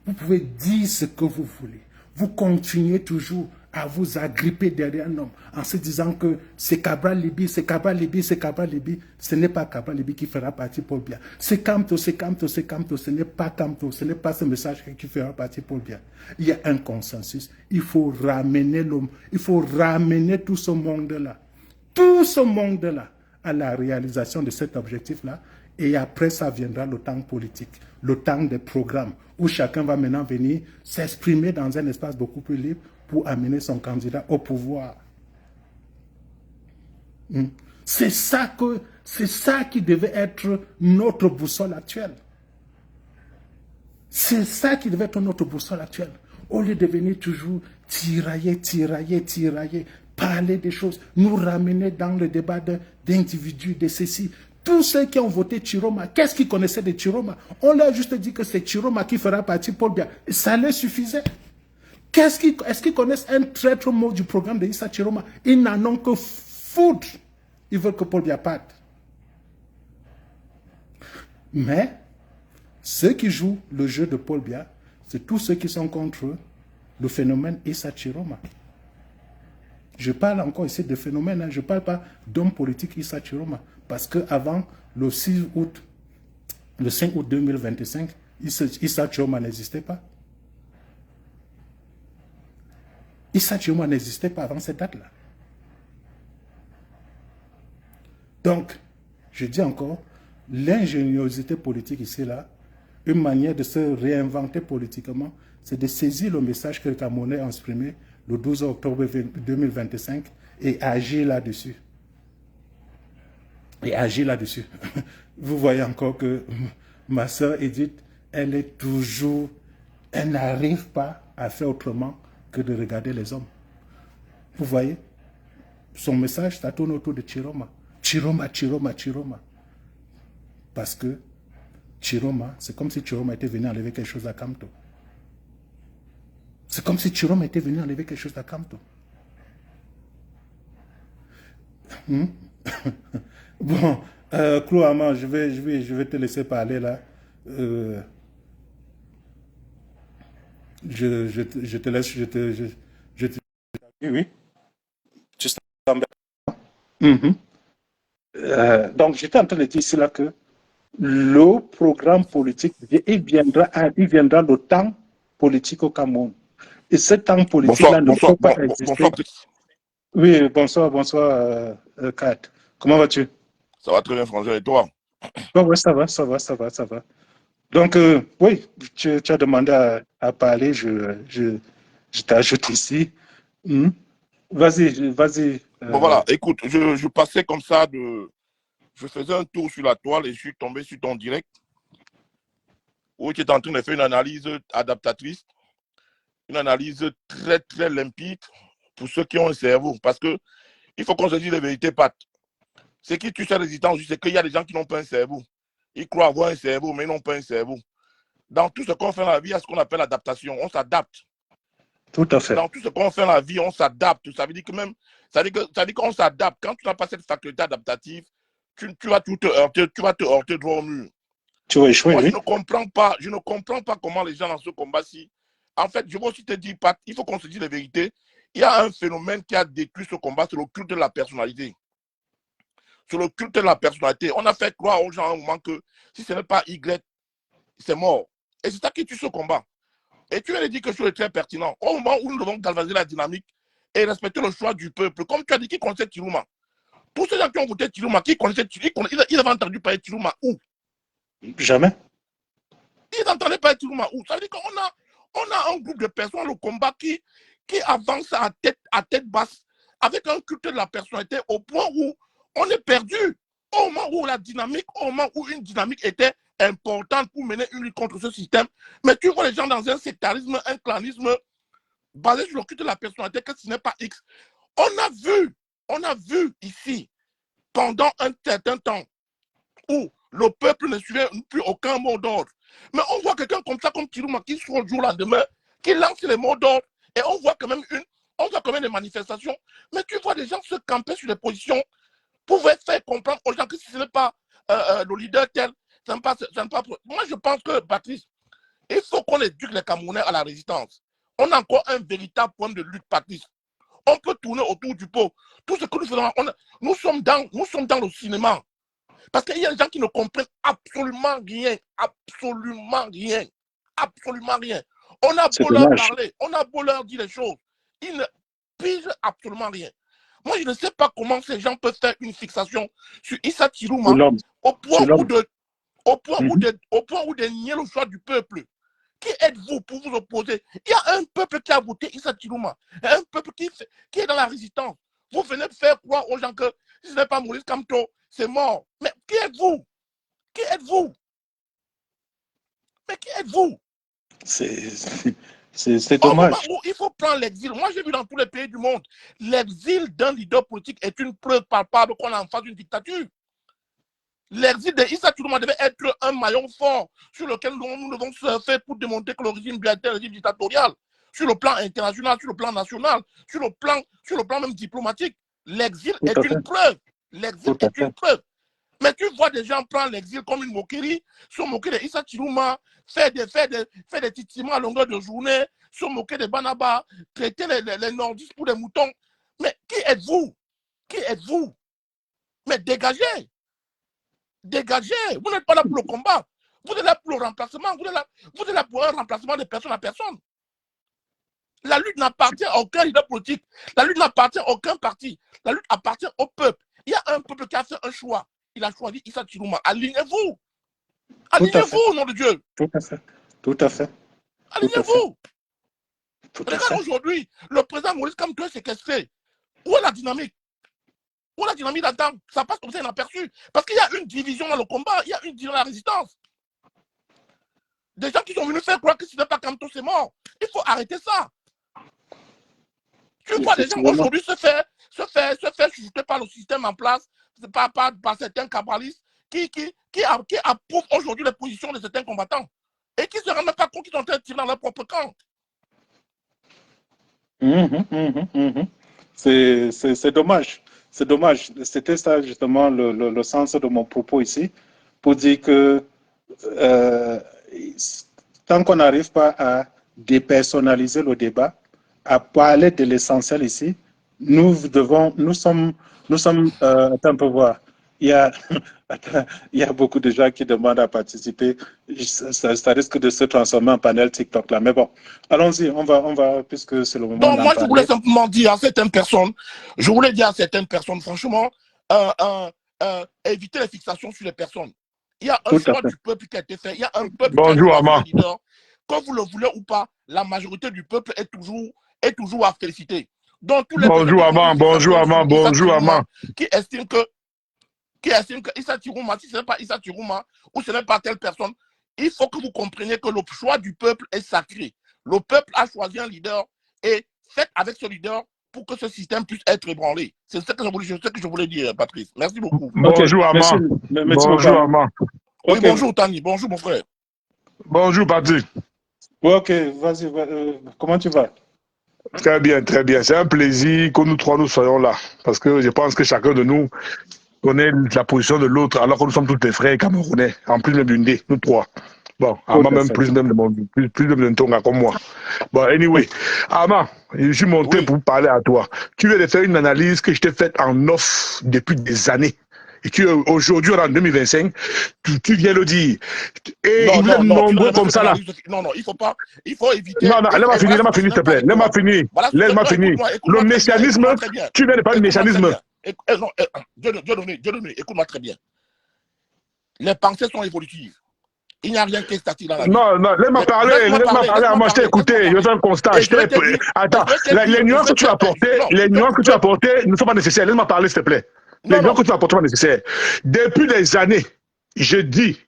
[SPEAKER 1] Vous pouvez dire ce que vous voulez. Vous continuez toujours à vous agripper derrière un homme en se disant que c'est Cabral Libye, c'est Cabral Libye, c'est Cabral Libye. Ce n'est pas Cabral Libye qui fera partie de Paul Biya. C'est Camto, c'est Camto, c'est Camto. Ce n'est pas Camto, ce n'est pas ce message qui fera partie de Paul Biya. Il y a un consensus. Il faut ramener l'homme. Il faut ramener tout ce monde-là. Tout ce monde-là à la réalisation de cet objectif-là. Et après, ça viendra le temps politique, le temps des programmes, où chacun va maintenant venir s'exprimer dans un espace beaucoup plus libre pour amener son candidat au pouvoir. C'est ça qui devait être notre boussole actuelle. C'est ça qui devait être notre boussole actuelle. Au lieu de venir toujours tirailler, parler des choses, nous ramener dans le débat d'individus, de ceci. Tous ceux qui ont voté Chiroma, qu'est-ce qu'ils connaissaient de Chiroma? On leur a juste dit que c'est Chiroma qui fera partie de Paul Biya. Ça leur suffisait. Est-ce qu'ils connaissent un traître mot du programme de Issa Chiroma? Ils n'en ont que foutre. Ils veulent que Paul Biya parte. Mais ceux qui jouent le jeu de Paul Biya, c'est tous ceux qui sont contre le phénomène Issa Chiroma. Je parle encore ici de phénomène, hein. Je ne parle pas d'homme politique Issa Chiroma. Parce qu'avant le 5 août 2025, Issa Chiroma n'existait pas. Issa Chiroma n'existait pas avant cette date-là. Donc, je dis encore, l'ingéniosité politique ici, là, une manière de se réinventer politiquement, c'est de saisir le message que le Camerounais a exprimé le 12 octobre 2025 et agir là-dessus. Et agir là-dessus. Vous voyez encore que ma soeur Edith, elle est toujours, elle n'arrive pas à faire autrement que de regarder les hommes. Vous voyez, son message, ça tourne autour de Chiroma. Chiroma, Chiroma, Chiroma. Parce que Chiroma, c'est comme si Chiroma était venu enlever quelque chose à Kamto. C'est comme si Chiroma était venu enlever quelque chose à Kamto. Bon, Klouama, je vais te laisser parler là. Je te laisse, oui, oui. Tu t'embêtes. Donc, j'étais en train de dire ici là que le programme politique, il viendra le temps politique au Cameroun. Et ce temps politique-là ne peut pas exister. Oui, bonsoir, Kat. Comment vas-tu?
[SPEAKER 2] Ça va très bien, François, et toi?
[SPEAKER 1] Oui, ça va. Donc, oui, tu as demandé à parler, je t'ajoute ici. Vas-y.
[SPEAKER 2] Bon, voilà, écoute, je passais comme ça je faisais un tour sur la toile et je suis tombé sur ton direct où tu es en train de faire une analyse adaptatrice, une analyse très, très limpide pour ceux qui ont un cerveau. Parce que il faut qu'on se dise la vérité, Pat. Ce qui tue cette résistance, c'est qu'il y a des gens qui n'ont pas un cerveau. Ils croient avoir un cerveau, mais ils n'ont pas un cerveau. Dans tout ce qu'on fait dans la vie, il y a ce qu'on appelle l'adaptation. On s'adapte.
[SPEAKER 1] Tout à fait.
[SPEAKER 2] Dans tout ce qu'on fait dans la vie, on s'adapte. Ça veut dire que même, ça veut dire qu'on s'adapte. Quand tu n'as pas cette faculté adaptative, tu vas te heurter droit au mur.
[SPEAKER 1] Tu vas échouer,
[SPEAKER 2] Moi,
[SPEAKER 1] oui.
[SPEAKER 2] je ne comprends pas comment les gens dans ce combat-ci. En fait, je veux aussi te dire, Pat, il faut qu'on se dise la vérité. Il y a un phénomène qui a détruit ce combat, c'est le culte de la personnalité. Sur le culte de la personnalité, on a fait croire aux gens à un moment que si ce n'est pas Y, c'est mort. Et c'est ça qui tue ce combat. Et tu viens de dire quelque chose de très pertinent. Au moment où nous devons galvaniser la dynamique et respecter le choix du peuple, comme tu as dit, qui connaissait Tirouma? Tous ces gens qui ont voté Tirouma, qui connaissaient Tirouma, ils avaient entendu parler de Tirouma où?
[SPEAKER 1] Jamais.
[SPEAKER 2] Ils n'entendaient pas Tirouma où? Ça veut dire qu'on a un groupe de personnes, le combat qui avance à tête basse, avec un culte de la personnalité au point où on est perdu. Au moment où au moment où une dynamique était importante pour mener une lutte contre ce système, mais tu vois les gens dans un sectarisme, un clanisme basé sur le culte de la personnalité, que ce n'est pas X. On a vu ici, pendant un certain temps, où le peuple ne suivait plus aucun mot d'ordre. Mais on voit quelqu'un comme ça, comme Tirouma, qui sort le jour au lendemain, qui lance les mots d'ordre, et on voit quand même des manifestations, mais tu vois des gens se camper sur des positions pour faire comprendre aux gens que si ce n'est pas le leader tel, ça ne pas. Moi, je pense que, Patrice, il faut qu'on éduque les Camerounais à la résistance. On a encore un véritable point de lutte, Patrice. On peut tourner autour du pot. Tout ce que nous faisons, nous sommes dans le cinéma. Parce qu'il y a des gens qui ne comprennent absolument rien. On a beau leur parler, on a beau leur dire les choses. Ils ne pigent absolument rien. Moi, je ne sais pas comment ces gens peuvent faire une fixation sur Issa Tirouma au point où de nier le choix du peuple. Qui êtes-vous pour vous opposer? Il y a un peuple qui a voté Issa Tirouma, un peuple qui est dans la résistance. Vous venez faire croire aux gens que si ce n'est pas Maurice Kamto, c'est mort. Mais qui êtes-vous? Mais qui êtes-vous?
[SPEAKER 1] C'est dommage.
[SPEAKER 2] Au moment où il faut prendre l'exil, moi j'ai vu dans tous les pays du monde, l'exil d'un leader politique est une preuve palpable qu'on est en face d'une dictature. L'exil de Issa Tirouma devait être un maillon fort sur lequel nous devons surfer pour démontrer que le régime est un régime dictatorial, sur le plan international, sur le plan national, sur le plan même diplomatique. L'exil est une preuve. Mais tu vois des gens prendre l'exil comme une moquerie, se moquer de Issa Tirouma, faire des titiments à longueur de journée, se moquer des Banaba, traiter les nordistes pour des moutons. Mais qui êtes-vous? Mais dégagez! Vous n'êtes pas là pour le combat. Vous êtes là pour le remplacement. Vous êtes là pour un remplacement de personne à personne. La lutte n'appartient à aucun leader politique. La lutte n'appartient à aucun parti. La lutte appartient au peuple. Il y a un peuple qui a fait un choix. Il a choisi Issa Chirouma. Alignez-vous.
[SPEAKER 1] Tout à fait.
[SPEAKER 2] Alignez-vous, nom de Dieu.
[SPEAKER 1] Tout à fait. Tout à fait.
[SPEAKER 2] Alignez-vous.
[SPEAKER 1] Tout à fait.
[SPEAKER 2] Regarde aujourd'hui, le président Maurice Kamto est séquestré. Où est la dynamique? Où est la dynamique là-dedans? Ça passe comme ça inaperçu. Parce qu'il y a une division dans le combat, il y a une division dans la résistance. Des gens qui sont venus faire croire que si ce n'est pas Kamto, c'est mort. Il faut arrêter ça. Tu vois les gens aujourd'hui se faire chuchoter par le système en place, par certains cabralistes qui approuvent aujourd'hui les positions de certains combattants et qui ne se rendent même pas compte qu'ils sont en train de tirer dans leur propre camp.
[SPEAKER 1] C'est dommage. C'est dommage. C'était ça justement le sens de mon propos ici, pour dire que tant qu'on n'arrive pas à dépersonnaliser le débat, à parler de l'essentiel ici, nous sommes attends un peu voir. Il y a beaucoup de gens qui demandent à participer. Ça risque de se transformer en panel TikTok là. Mais bon, allons-y, on va, puisque c'est le moment.
[SPEAKER 2] Donc, moi, je voulais simplement dire à certaines personnes, franchement, éviter les fixations sur les personnes. Il y a un choix du peuple qui a été fait. Il y a un peuple qui a choisi un leader. Quand vous le voulez ou pas, la majorité du peuple est toujours à féliciter. Donc, tous les
[SPEAKER 3] bonjour, Amand.
[SPEAKER 2] Qui estiment que Issa Chirouma, si ce n'est pas Issa Chirouma ou ce n'est pas telle personne, il faut que vous compreniez que le choix du peuple est sacré. Le peuple a choisi un leader et faites avec ce leader pour que ce système puisse être ébranlé. C'est ce que je voulais dire, Patrice. Merci beaucoup.
[SPEAKER 3] Bonjour, Amand. Bonjour, Amand.
[SPEAKER 2] Oui, bonjour, Tani. Bonjour, mon frère.
[SPEAKER 3] Bonjour, Patrick.
[SPEAKER 1] Ok, vas-y. Comment tu vas?
[SPEAKER 3] Très bien, très bien. C'est un plaisir que nous trois, nous soyons là. Parce que je pense que chacun de nous connaît la position de l'autre, alors que nous sommes tous des frères camerounais, en plus même d'une nous trois. Bon, Ama même plus même de Ntonga comme moi. Bon, anyway, Ama, je suis monté pour parler à toi. Tu viens de faire une analyse que je t'ai faite en off depuis des années. Et aujourd'hui, en 2025, tu viens le dire. Et vous êtes nombreux comme ça là.
[SPEAKER 2] Non, il faut éviter.
[SPEAKER 3] Non, laisse-moi finir, s'il te plaît. Laisse-moi finir. Le mécanisme, tu viens de parler de mécanisme.
[SPEAKER 2] Dieu donné, écoute-moi très bien. Les pensées sont évolutives. Il n'y a rien qui est statique dans la vie.
[SPEAKER 3] Non, laisse-moi parler, moi je t'ai écouté, je fais un constat. Attends, les nuances que tu as apportées, ne sont pas nécessaires. Laisse-moi parler, s'il te plaît. Les nuances que tu as apportées ne sont pas nécessaires. Depuis des années, j'écris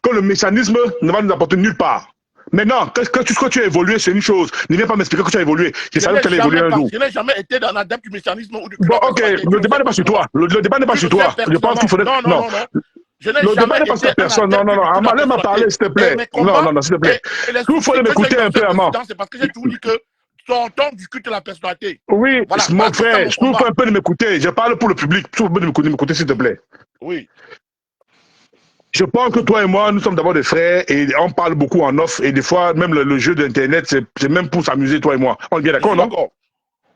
[SPEAKER 3] que le mécanisme ne va nous apporter nulle part. Maintenant, que tu as évolué, c'est une chose. Ne viens pas m'expliquer que tu as évolué. Je savais que tu allais évoluer un jour.
[SPEAKER 2] Je n'ai jamais été dans l'adepte du mécanisme ou du.
[SPEAKER 3] Bon, ok, le débat n'est pas sur toi. Le débat n'est pas sur toi. Je pense qu'il faudrait. Non. Le débat n'est pas sur personne. Non. Amand, laisse-moi parler, s'il te plaît. Non, s'il te plaît. Il faut m'écouter un peu, Amand.
[SPEAKER 2] C'est parce que j'ai toujours dit que sortons du culte de la personnalité.
[SPEAKER 3] Oui, mon frère, je trouve un peu de m'écouter. Je parle pour le public. Je trouve un peu de m'écouter, s'il te plaît.
[SPEAKER 2] Oui.
[SPEAKER 3] Je pense que toi et moi, nous sommes d'abord des frères et on parle beaucoup en off. Et des fois, même le jeu d'Internet, c'est même pour s'amuser, toi et moi. On est bien d'accord, non?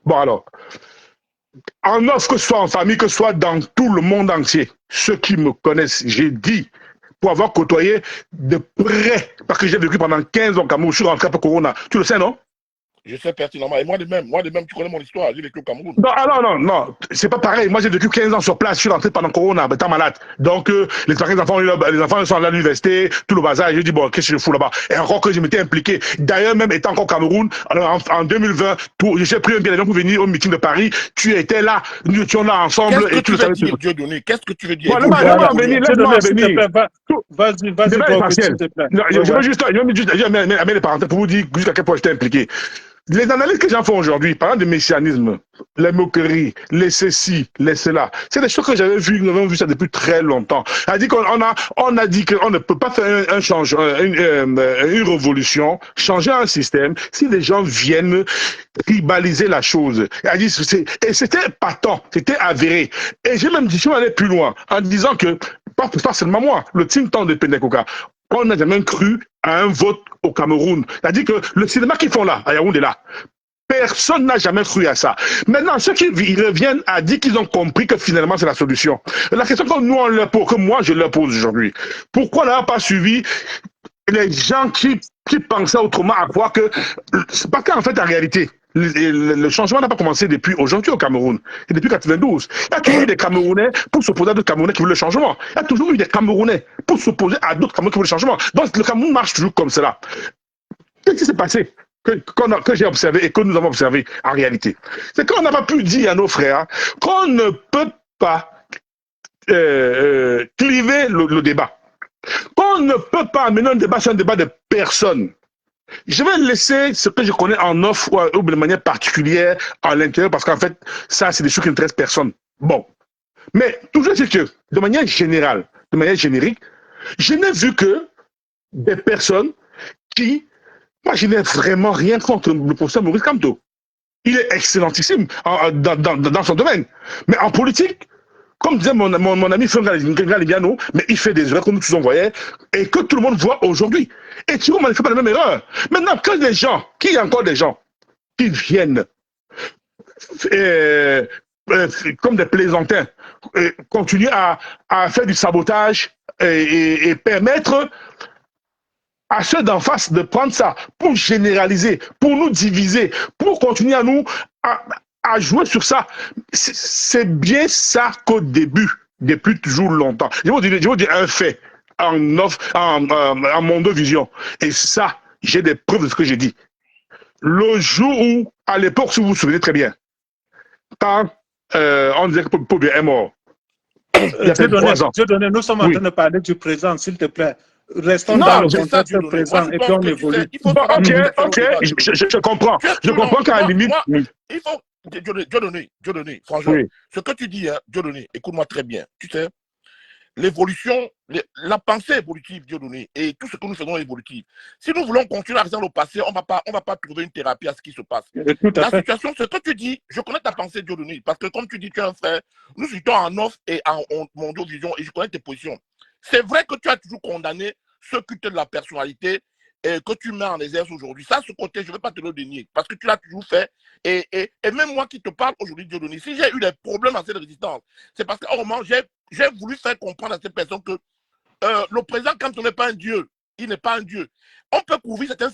[SPEAKER 3] Bon, alors. En off, que ce soit en famille, que ce soit dans tout le monde entier, ceux qui me connaissent, j'ai dit, pour avoir côtoyé de près, parce que j'ai vécu pendant 15 ans au Cameroun, je suis rentré après Corona. Tu le sais, non?
[SPEAKER 2] Je sais pertinemment. Et moi de même, tu connais mon histoire, j'ai vécu au Cameroun.
[SPEAKER 3] Non, c'est pas pareil. Moi, j'ai vécu 15 ans sur place, je suis rentré pendant Corona, ben, t'es malade. Donc, les enfants sont allés à l'université, tout le bazar, j'ai dit, bon, qu'est-ce que je fous là-bas? Et encore que je m'étais impliqué. D'ailleurs, même étant encore au Cameroun, alors, en 2020, j'ai pris un billet d'avion pour venir au meeting de Paris, tu étais là, nous étions là ensemble, et tu le savais.
[SPEAKER 2] Qu'est-ce que tu veux dire?
[SPEAKER 3] Laisse-moi venir.
[SPEAKER 1] Vas-y,
[SPEAKER 3] s'il te plaît. Je veux juste amener les parenthèses pour vous dire jusqu'à quel point j'étais impliqué. Les analyses que j'en fais aujourd'hui, parlant de messianisme, les moqueries, les ceci, les cela, c'est des choses que j'avais vues, nous avons vu ça depuis très longtemps. On a dit qu'on ne peut pas faire un changement, une révolution, changer un système, si les gens viennent tribaliser la chose. Et c'était patent, c'était avéré. Et j'ai même dit, je vais aller plus loin, en disant que, pas seulement moi, le think tank de Pendekoka, on n'a jamais cru à un vote au Cameroun. C'est-à-dire que le cinéma qu'ils font là, à Yaoundé là, personne n'a jamais cru à ça. Maintenant, ceux qui reviennent à dire qu'ils ont compris que finalement c'est la solution. La question que nous on leur pose, que moi je leur pose aujourd'hui, pourquoi on n'a pas suivi les gens qui pensaient autrement à croire que, c'est pas qu'en fait en réalité, le changement n'a pas commencé depuis aujourd'hui au Cameroun, et depuis 92. Il y a toujours eu des Camerounais pour s'opposer à d'autres Camerounais qui veulent le changement. Il y a toujours eu des Camerounais pour s'opposer à d'autres Camerounais qui veulent le changement. Donc le Cameroun marche toujours comme cela. Qu'est-ce qui s'est passé que j'ai observé et que nous avons observé en réalité? C'est qu'on n'a pas pu dire à nos frères qu'on ne peut pas cliver le débat. Qu'on ne peut pas amener un débat sur un débat de personnes. Je vais laisser ce que je connais en off ou de manière particulière à l'intérieur parce qu'en fait, ça, c'est des choses qui n'intéressent personne. Bon. Mais toujours c'est que, de manière générale, de manière générique, je n'ai vu que des personnes qui, moi, je n'ai vraiment rien contre le professeur Maurice Kamto. Il est excellentissime dans son domaine. Mais en politique, comme disait mon ami Franck Galibiano, mais il fait des erreurs que nous tous on voyait et que tout le monde voit aujourd'hui. Et tu vois, on ne fait pas la même erreur. Maintenant, qu'il y a encore des gens qui viennent comme des plaisantins, continuer à faire du sabotage et permettre à ceux d'en face de prendre ça pour généraliser, pour nous diviser, pour continuer à jouer sur ça. C'est bien ça qu'au début, depuis toujours longtemps. Je vais vous dire un fait en Mondo Vision. Et ça, j'ai des preuves de ce que j'ai dit. Le jour où, à l'époque, si vous vous souvenez très bien, quand on disait que Pobia est mort, il y a peut-être 3 ans.
[SPEAKER 4] Dieudonné, nous sommes en train de parler du présent, s'il te plaît. Restons dans le contexte du présent et puis on évolue.
[SPEAKER 3] Ok, je comprends. Je comprends qu'à la limite...
[SPEAKER 2] Il faut... Dieudonné, franchement, ce que tu dis, hein, Dieudonné, écoute-moi très bien. Tu sais, l'évolution, la pensée évolutive, Dieudonné, et tout ce que nous faisons est évolutif. Si nous voulons continuer à rester dans le passé, on va pas trouver une thérapie à ce qui se passe. La situation, ce que tu dis, je connais ta pensée, Dieudonné, parce que comme tu dis, tu es un frère, nous sommes en off et en Mondo Vision, et je connais tes positions. C'est vrai que tu as toujours condamné ce culte de la personnalité que tu mets en exerce aujourd'hui. Ça, ce côté, je ne vais pas te le dénier, parce que tu l'as toujours fait. Et même moi qui te parle aujourd'hui, Dieudonné, si j'ai eu des problèmes dans cette résistance, c'est parce que, moment, j'ai voulu faire comprendre à ces personnes que le président, quand on n'est pas un dieu, il n'est pas un dieu. On peut couvrir certaines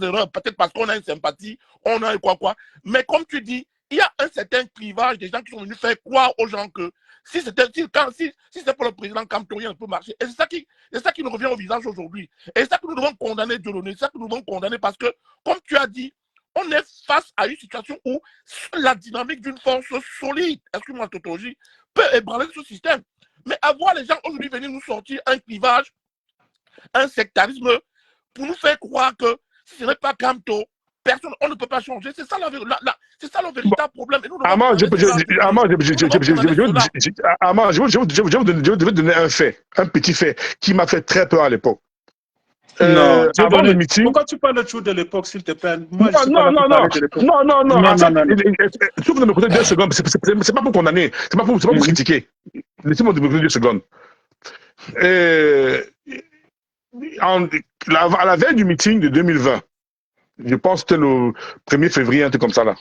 [SPEAKER 2] erreurs, peut-être parce qu'on a une sympathie, on a quoi. Mais comme tu dis, il y a un certain clivage des gens qui sont venus faire croire aux gens que si c'est pour le président Kamto, rien ne peut marcher. Et c'est ça qui nous revient au visage aujourd'hui. Et c'est ça que nous devons condamner, Dieudonné. C'est ça que nous devons condamner parce que, comme tu as dit, on est face à une situation où la dynamique d'une force solide, excuse-moi, tautologie, peut ébranler ce système. Mais avoir les gens aujourd'hui venir nous sortir un clivage, un sectarisme, pour nous faire croire que si ce n'est pas Kamto, personne, on ne peut pas changer. C'est ça le véritable problème. Et nous
[SPEAKER 3] je vais vous donner un fait, un petit fait qui m'a fait très peur à l'époque.
[SPEAKER 4] Non,
[SPEAKER 3] avant le meeting.
[SPEAKER 4] Pourquoi tu parles toujours de l'époque, s'il te plaît? Moi,
[SPEAKER 3] non. Si vous me 2 secondes, c'est pas pour condamner, c'est pas pour critiquer. Laissez-moi me 2 secondes. À la veille du meeting de 2020, je pense que c'était le 1er février, un truc comme ça là.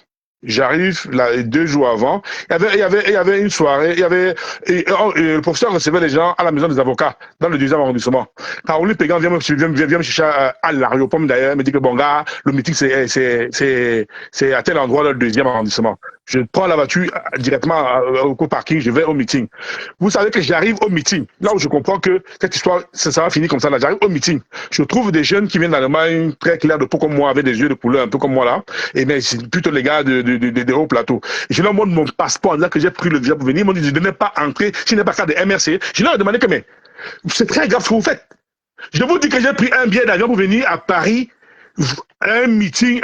[SPEAKER 3] J'arrive là 2 jours avant. Il y avait une soirée. Le professeur recevait les gens à la maison des avocats dans le 2e arrondissement. Caroline Pégan vient me chercher à l'aéroport d'ailleurs, me dit que bon gars, le meeting c'est à tel endroit dans le 2e arrondissement. Je prends la voiture directement au parking, je vais au meeting. Vous savez que j'arrive au meeting, là où je comprends que cette histoire, ça va finir comme ça. Là, j'arrive au meeting. Je trouve des jeunes qui viennent d'Allemagne, très clairs de peau comme moi, avec des yeux de couleur un peu comme moi là. Et bien, c'est plutôt les gars de haut plateau. Et je leur montre mon passeport, là que j'ai pris le visa pour venir. Ils m'ont dit, je ne n'ai pas entrer, je n'ai pas carte de MRC. Je leur ai demandé que, mais, c'est très grave ce que vous faites. Je vous dis que j'ai pris un billet d'avion pour venir à Paris, un meeting,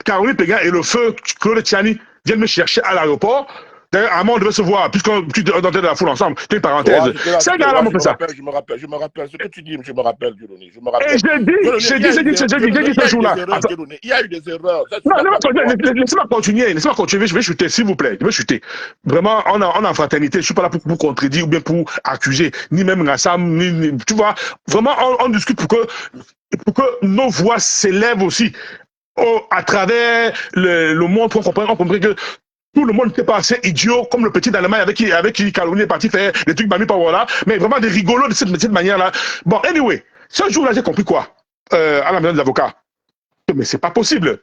[SPEAKER 3] Caroline Pégan et le feu Claude Tchani viennent me chercher à l'aéroport. D'ailleurs, à un moment, on devait se voir, puisqu'on dans la foule ensemble. C'est une parenthèse. C'est gars-là m'ont fait ça.
[SPEAKER 2] Je me rappelle. Ce que tu dis, je me rappelle, Dieudonné. Je me rappelle.
[SPEAKER 3] Et j'ai dit ce jour-là.
[SPEAKER 2] Il y a eu des erreurs.
[SPEAKER 3] Non, laissez-moi continuer. Je vais chuter, s'il vous plaît. Je vais chuter. Vraiment, on est en fraternité. Je ne suis pas là pour contredire ou bien pour accuser, ni même Rassam, tu vois. Vraiment, on discute pour que nos voix s'élèvent aussi. À travers le monde, on comprend que tout le monde n'était pas assez idiot comme le petit d'Allemagne avec qui Caroline est parti faire des trucs Mami Power là, mais vraiment des rigolos de cette manière-là. Bon, anyway, ce jour-là, j'ai compris quoi à la maison des avocats. Mais c'est pas possible.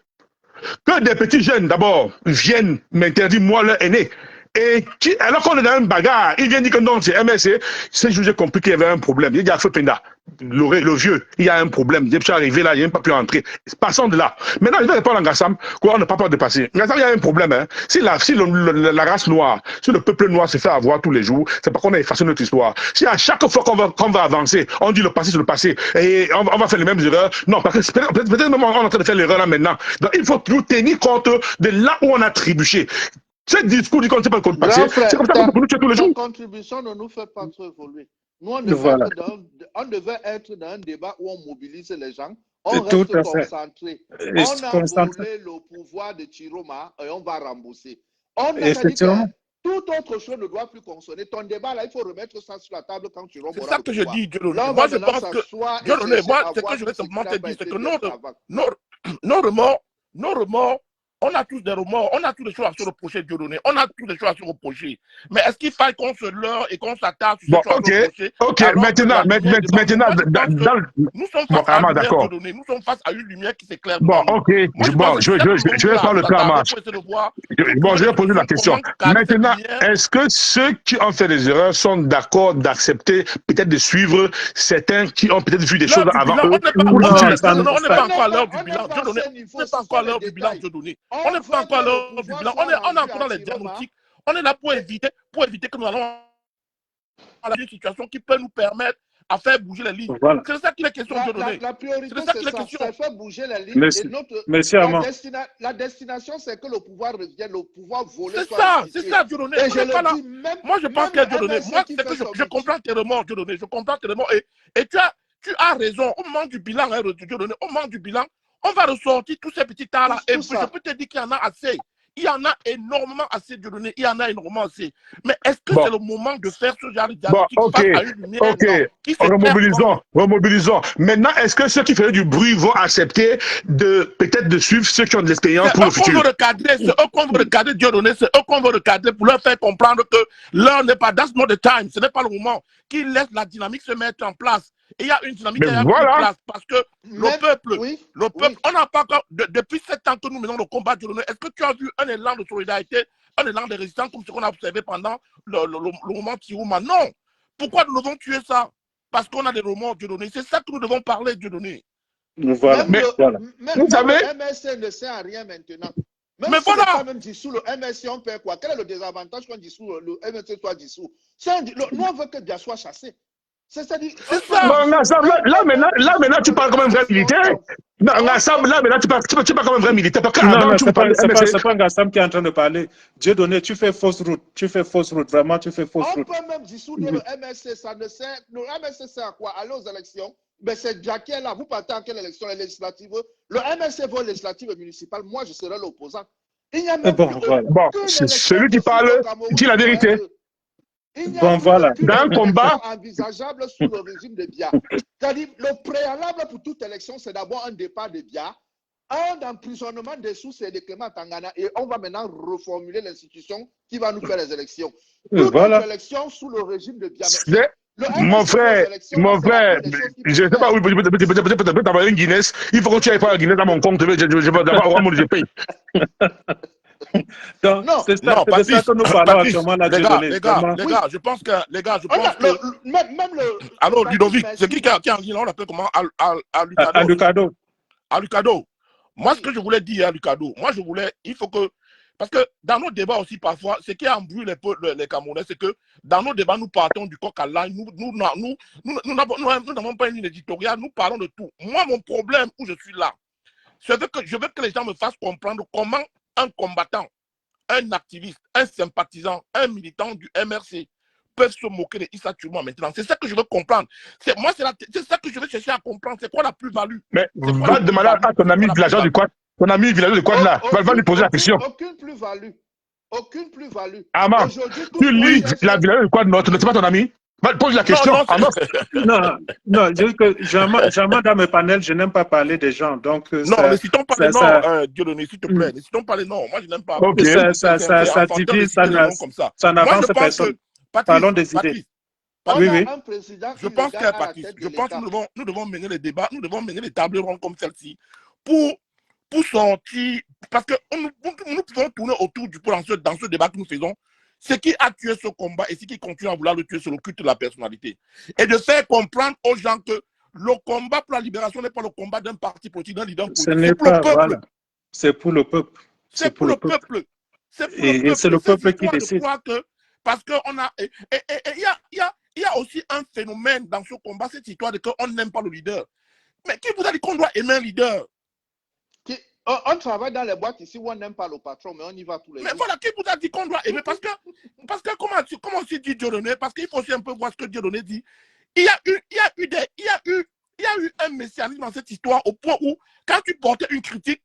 [SPEAKER 3] que des petits jeunes, d'abord, viennent m'interdire, moi, leur aîné. Et alors qu'on est dans une bagarre, il vient dire que non, c'est MSC. C'est juste j'ai compris qu'il y avait un problème. Il y a Fependa, le vieux, il y a un problème. Je suis arrivé là, il n'a pas pu entrer. Passons de là. Maintenant, je vais répondre à Ngassam, quoi, on n'a pas peur de passer. Ngassam, il y a un problème. Hein. Si la race noire, si le peuple noir se fait avoir tous les jours, c'est parce qu'on a effacé notre histoire. Si à chaque fois qu'on va avancer, on dit le passé, c'est le passé, et on va faire les mêmes erreurs, non, parce que peut-être même on est en train de faire l'erreur là maintenant. Donc, il faut toujours tenir compte de là où on a trébuché. Ce discours dit qu'on ne sait pas le passé, c'est comme ça qu'on peut nous tuer tous les jours.
[SPEAKER 5] Ta contribution ne nous fait pas trop évoluer. Nous, on devait être dans un débat où on mobilise les gens, on reste concentré. On a volé le pouvoir de Chiroma et on va rembourser. On a dit que toute autre chose ne doit plus consommer. Ton débat, là, il faut remettre ça sur la table quand Chiroma
[SPEAKER 2] aura. C'est ça que je dis, Dieudonné.
[SPEAKER 5] Moi,
[SPEAKER 2] je pense que Dieudonné, moi, ce que je vais simplement te dire, c'est que nos remords, on a tous des remords, on a tous des choses à se reprocher, Dieudonné. On a tous des choses à se reprocher. Mais est-ce qu'il faille qu'on se leurre et qu'on s'attaque sur ces choses à se reprocher?
[SPEAKER 3] Ok, maintenant,
[SPEAKER 2] nous sommes face à une lumière, Dieudonné. Nous sommes face à une lumière qui s'éclaire.
[SPEAKER 3] Bon, ok. Je vais prendre le temps en marche. Bon, je vais poser la question. Maintenant, est-ce que ceux qui ont fait des erreurs sont d'accord d'accepter, peut-être de suivre certains qui ont peut-être vu des choses avant eux?
[SPEAKER 2] On n'est pas encore à l'heure du bilan, Dieudonné. On n'est pas encore à l'heure du bilan, Dieudonné. On n'est pas encore à l'heure du bilan. On est encore dans les diagnostics. On est là pour éviter que nous allons à une situation qui peut nous permettre à faire bouger les lignes. Voilà. C'est ça qu'il est question de donner.
[SPEAKER 5] La priorité, c'est ça, faire bouger les lignes.
[SPEAKER 4] Merci,
[SPEAKER 5] la destination, c'est que le pouvoir revienne, le pouvoir voler.
[SPEAKER 2] C'est ça, Dieudonné. Moi, je pense que Dieudonné, je comprends tes remords, Dieudonné. Je comprends tes remords. Et tu as raison. Au moment du bilan, Dieudonné, au moment du bilan, on va ressortir tous ces petits tas-là. Et je peux te dire qu'il y en a assez. Il y en a énormément assez, Dieudonné. Il y en a énormément assez. Mais est-ce que c'est le moment de faire ce genre de diagnostic
[SPEAKER 3] remobilisons. Maintenant, est-ce que ceux qui faisaient du bruit vont accepter peut-être de suivre ceux qui ont de l'expérience pour le futur?
[SPEAKER 2] C'est eux qu'on veut recadrer, Dieudonné. C'est eux qu'on veut recadrer pour leur faire comprendre que l'heure n'est pas, that's not the time. Ce n'est pas le moment. Qu'ils laissent la dynamique se mettre en place. Et il y a une dynamique qui est en place parce que le peuple, on n'a pas encore, depuis 7 ans que nous menons le combat, Dieudonné, est-ce que tu as vu un élan de solidarité, un élan de résistance comme ce qu'on a observé pendant le moment Tirouma? Non. Pourquoi nous devons tuer ça? Parce qu'on a des remords, Dieudonné. C'est ça que nous devons parler, Dieudonné.
[SPEAKER 5] Voilà. Même le MSC ne sert à rien maintenant. Même si voilà. Quand même dissous, le MSC, on perd quoi? Quel est le désavantage qu'on dissout, le MSC soit dissous? Nous, on veut que Dia soit chassé. C'est ça.
[SPEAKER 3] Bon, là, maintenant, tu parles comme un vrai militaire. Non, Ngassam, là, maintenant, tu parles comme un vrai militaire.
[SPEAKER 4] Non, c'est pas Ngassam qui est en train de parler. Dieudonné, tu fais fausse route. Vraiment, tu fais fausse route.
[SPEAKER 5] On peut même dissoudre le MSC. Ça ne sert. Le MSC sert à quoi? Aller aux élections. Mais c'est Dia qui est là. Vous partez en quelle élection? Les législatives. Le MSC vaut législative et municipale. Moi, je serai l'opposant. Il n'y a même
[SPEAKER 3] bon, celui qui parle dit la vérité.
[SPEAKER 5] Bon,
[SPEAKER 3] voilà. Dans un combat
[SPEAKER 5] envisageable sous le régime de Biya. C'est-à-dire, le préalable pour toute élection, c'est d'abord un départ de Biya, un emprisonnement des sous et de Clément Tangana, et on va maintenant reformuler l'institution qui va nous faire les élections. Toute élection sous le régime de Biya.
[SPEAKER 3] Mon frère, je ne sais pas où tu peux t'avoir une Guinness. Il faut que tu ailles faire la Guinness dans mon compte. Je vais d'abord je paye.
[SPEAKER 4] Non, c'est ça que nous parlons actuellement là,
[SPEAKER 2] les gars, je pense que
[SPEAKER 5] même le
[SPEAKER 2] alors Ludovic, c'est qui a en Guinée, on l'appelle comment? Alucado. Moi, ce que je voulais dire à Lucado, il faut que, parce que dans nos débats aussi parfois, ce qui embrouille les Camerounais, c'est que dans nos débats, nous partons du coq à l'âne, nous n'avons pas une ligne éditoriale, nous parlons de tout. Moi, mon problème où je suis là, je veux que les gens me fassent comprendre comment un combattant, un activiste, un sympathisant, un militant du MRC peuvent se moquer de Issa Touré maintenant. C'est ça que je veux comprendre. C'est ça que je veux chercher à comprendre. C'est quoi la plus-value?
[SPEAKER 3] Mais va demander à ton ami villageois du Quad. Ton ami villageois du Quad là. Va lui poser la question.
[SPEAKER 5] Aucune plus-value.
[SPEAKER 3] Amam, tu lis la villageois du Quad, non, c'est pas ton ami? Pose la question.
[SPEAKER 4] Non, juste que jamais dans mes panels, je n'aime pas parler des gens. Donc,
[SPEAKER 2] non, ne citons pas les noms, Dieudonné, s'il te plaît. Ne citons pas les noms. Moi, je n'aime pas.
[SPEAKER 4] Ça divise, ça n'avance personne. Parlons des idées.
[SPEAKER 2] Oui. Je pense que nous devons mener les débats, nous devons mener les tables rondes comme celle-ci pour pour sortir, parce que nous pouvons tourner autour du pot dans ce débat que nous faisons. Ce qui a tué ce combat et ce qui continue à vouloir le tuer, c'est le culte de la personnalité. Et de faire comprendre aux gens que le combat pour la libération n'est pas le combat d'un parti politique, d'un leader politique. C'est pour le peuple.
[SPEAKER 4] Voilà. C'est pour le peuple.
[SPEAKER 2] C'est pour le peuple. C'est pour le peuple.
[SPEAKER 4] Et c'est le peuple qui décide.
[SPEAKER 2] Parce qu'on a. Et il y a aussi un phénomène dans ce combat, cette histoire de qu'on n'aime pas le leader. Mais qui vous a dit qu'on doit aimer un leader?
[SPEAKER 5] On travaille dans les boîtes ici où on n'aime pas le patron, mais on y va tous les jours.
[SPEAKER 2] Mais voilà, qui vous a dit qu'on doit aimer? Parce que comment aussi dit Dieudonné? Parce qu'il faut aussi un peu voir ce que Dieudonné dit. Il y a eu un messianisme dans cette histoire au point où, quand tu portais une critique,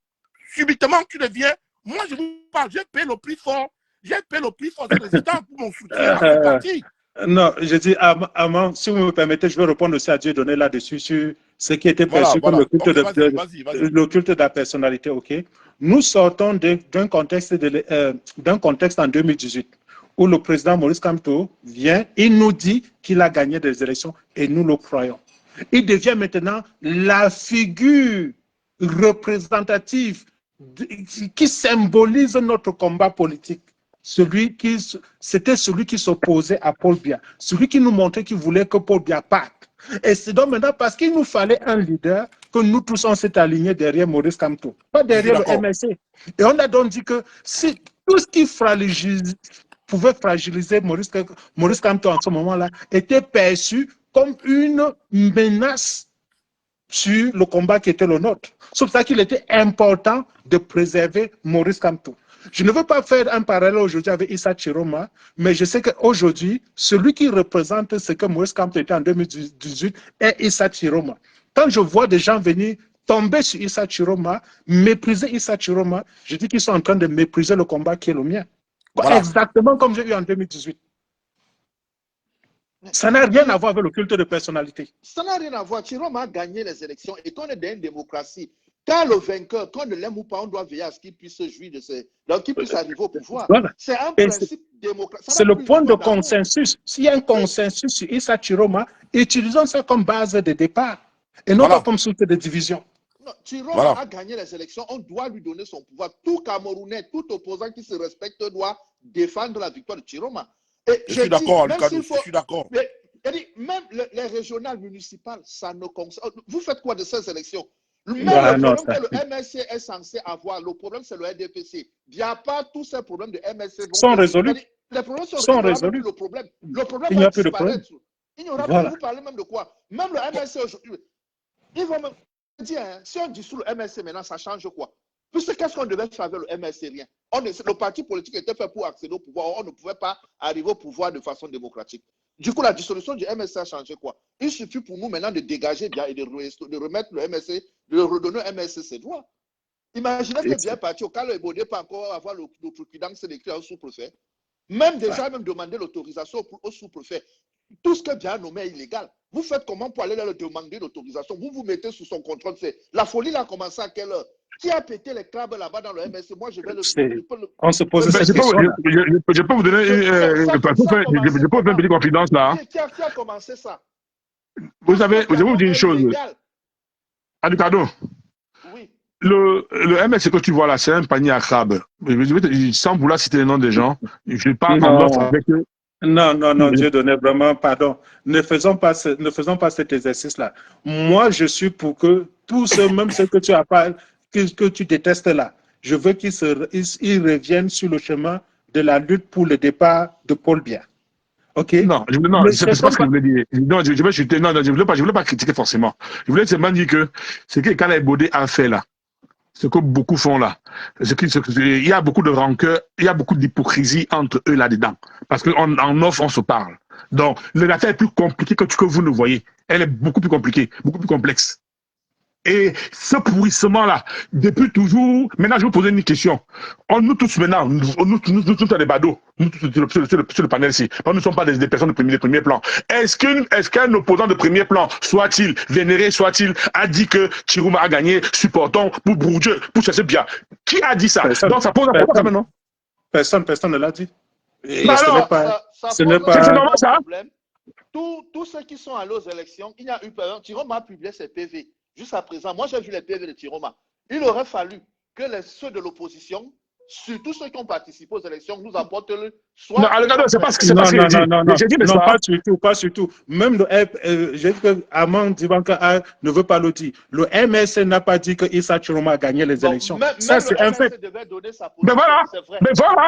[SPEAKER 2] subitement tu deviens. Moi, je vous parle, j'ai payé le prix fort. J'ai payé le prix fort de résistance pour mon soutien à ce parti.
[SPEAKER 4] Non, je dis, Amand, si vous me permettez, je vais répondre aussi à Dieudonné là-dessus sur ce qui était perçu comme le culte, le culte de la personnalité. Ok. Nous sortons d'un contexte en 2018 où le président Maurice Kamto vient, il nous dit qu'il a gagné des élections et nous le croyons. Il devient maintenant la figure représentative qui symbolise notre combat politique. C'était celui qui s'opposait à Paul Biya, celui qui nous montrait qu'il voulait que Paul Biya parte. Et c'est donc maintenant parce qu'il nous fallait un leader que nous tous on s'est alignés derrière Maurice Kamto, pas derrière le MLC. Et on a donc dit que si tout ce qui pouvait fragiliser Maurice Kamto en ce moment-là était perçu comme une menace sur le combat qui était le nôtre. C'est pour ça qu'il était important de préserver Maurice Kamto. Je ne veux pas faire un parallèle aujourd'hui avec Issa Chiroma, mais je sais qu'aujourd'hui, celui qui représente ce que Maurice Kamto était en 2018 est Issa Chiroma. Quand je vois des gens venir tomber sur Issa Chiroma, mépriser Issa Chiroma, je dis qu'ils sont en train de mépriser le combat qui est le mien. Voilà. Exactement comme j'ai eu en 2018. Ça n'a rien à voir avec le culte de personnalité.
[SPEAKER 5] Ça n'a rien à voir. Chiroma a gagné les élections et qu'on est dans une démocratie. Quand le vainqueur, qu'on ne l'aime ou pas, on doit veiller à ce qu'il puisse se jouir de ses... Donc, qu'il puisse arriver au pouvoir. Voilà. C'est un principe démocratique.
[SPEAKER 4] C'est le point de consensus. S'il y a un consensus sur Issa Chiroma, utilisons ça comme base de départ et non pas comme source de division.
[SPEAKER 5] Chiroma a gagné les élections, on doit lui donner son pouvoir. Tout Camerounais, tout opposant qui se respecte doit défendre la victoire de Chiroma. Et
[SPEAKER 2] je suis d'accord, je suis d'accord.
[SPEAKER 5] Même les régionales municipales, ça ne concerne. Vous faites quoi de ces élections? Même le problème que le MSC est censé avoir, le problème c'est le RDPC. Il n'y a pas tous ces problèmes de MSC.
[SPEAKER 4] Ils sont résolus.
[SPEAKER 5] Les problèmes sont résolus. Le problème va disparaître. Il n'y aura plus. Vous parlez même de quoi? Même le MSC aujourd'hui. Ils vont même dire, hein, si on dissout le MSC maintenant, ça change quoi? Puisque qu'est-ce qu'on devait faire avec le MSC? Rien. Le parti politique était fait pour accéder au pouvoir. On ne pouvait pas arriver au pouvoir de façon démocratique. Du coup, la dissolution du MSC a changé quoi? Il suffit pour nous maintenant de dégager bien et de remettre le MSC, de redonner au MSC ses droits. Imaginez que bien parti au cas où il ne pas encore avoir le trucidant, c'est d'écrire au sous-préfet. Même déjà, même demander l'autorisation au sous-préfet. Tout ce que bien nommé est illégal. Vous faites comment pour aller leur demander l'autorisation? Vous vous mettez sous son contrôle. La folie là a commencé à quelle heure? Qui a pété les crabes là-bas dans le MSC? Moi, je vais
[SPEAKER 4] On se pose cette question.
[SPEAKER 3] Je peux vous donner je peux vous faire une petite confidence là.
[SPEAKER 5] Qui a commencé ça?
[SPEAKER 3] Vous savez, je vais vous dire une chose. Aducado.
[SPEAKER 5] Oui.
[SPEAKER 3] Le MSC que tu vois là, c'est un panier à crabes. Sans vouloir citer le nom des gens, je parle en offre avec eux.
[SPEAKER 4] Non, Dieudonné, vraiment, pardon. Ne faisons pas cet exercice-là. Moi, je suis pour que tous ceux, même ceux que tu appelles, que tu détestes là, je veux qu'ils reviennent sur le chemin de la lutte pour le départ de Paul Biya. Ok?
[SPEAKER 3] Non, c'est pas ce que je voulais dire. Non, je voulais pas critiquer forcément. Je voulais seulement dire que ce que Kalaï Bodé a fait là, ce que beaucoup font là, il y a beaucoup de rancœur, il y a beaucoup d'hypocrisie entre eux là-dedans. Parce qu'en off, on se parle. Donc, l'affaire est plus compliquée que vous ne voyez. Elle est beaucoup plus compliquée, beaucoup plus complexe. Et ce pourrissement-là, depuis toujours, maintenant je vais vous poser une question. Nous tous maintenant, nous tous à des badauds, nous tous sur le panel ici, nous ne sommes pas des personnes de premier plan. Est-ce qu'un opposant de premier plan, soit-il vénéré, soit-il, a dit que Chiroma a gagné, supportons pour Bourdieu, pour chercher bien? Qui a dit ça? Donc ça pose un problème maintenant.
[SPEAKER 4] Personne ne l'a dit.
[SPEAKER 5] Ce n'est pas...
[SPEAKER 3] C'est normal ça?
[SPEAKER 5] Tous ceux qui sont allés aux élections, il y a eu, par exemple, Chiroma a publié ses PV. Jusqu'à présent, moi j'ai vu les PV de Chiroma. Il aurait fallu que ceux de l'opposition, surtout ceux qui ont participé aux élections, nous apportent le soin.
[SPEAKER 3] Non, Algado, c'est pas ce qu'il dit.
[SPEAKER 4] Non, pas du tout. Même j'ai dit que Armand Dibanka ne veut pas le dire. Le MSC n'a pas dit que Issa Chiroma a gagné les élections. Ça, c'est un fait.
[SPEAKER 3] Mais voilà.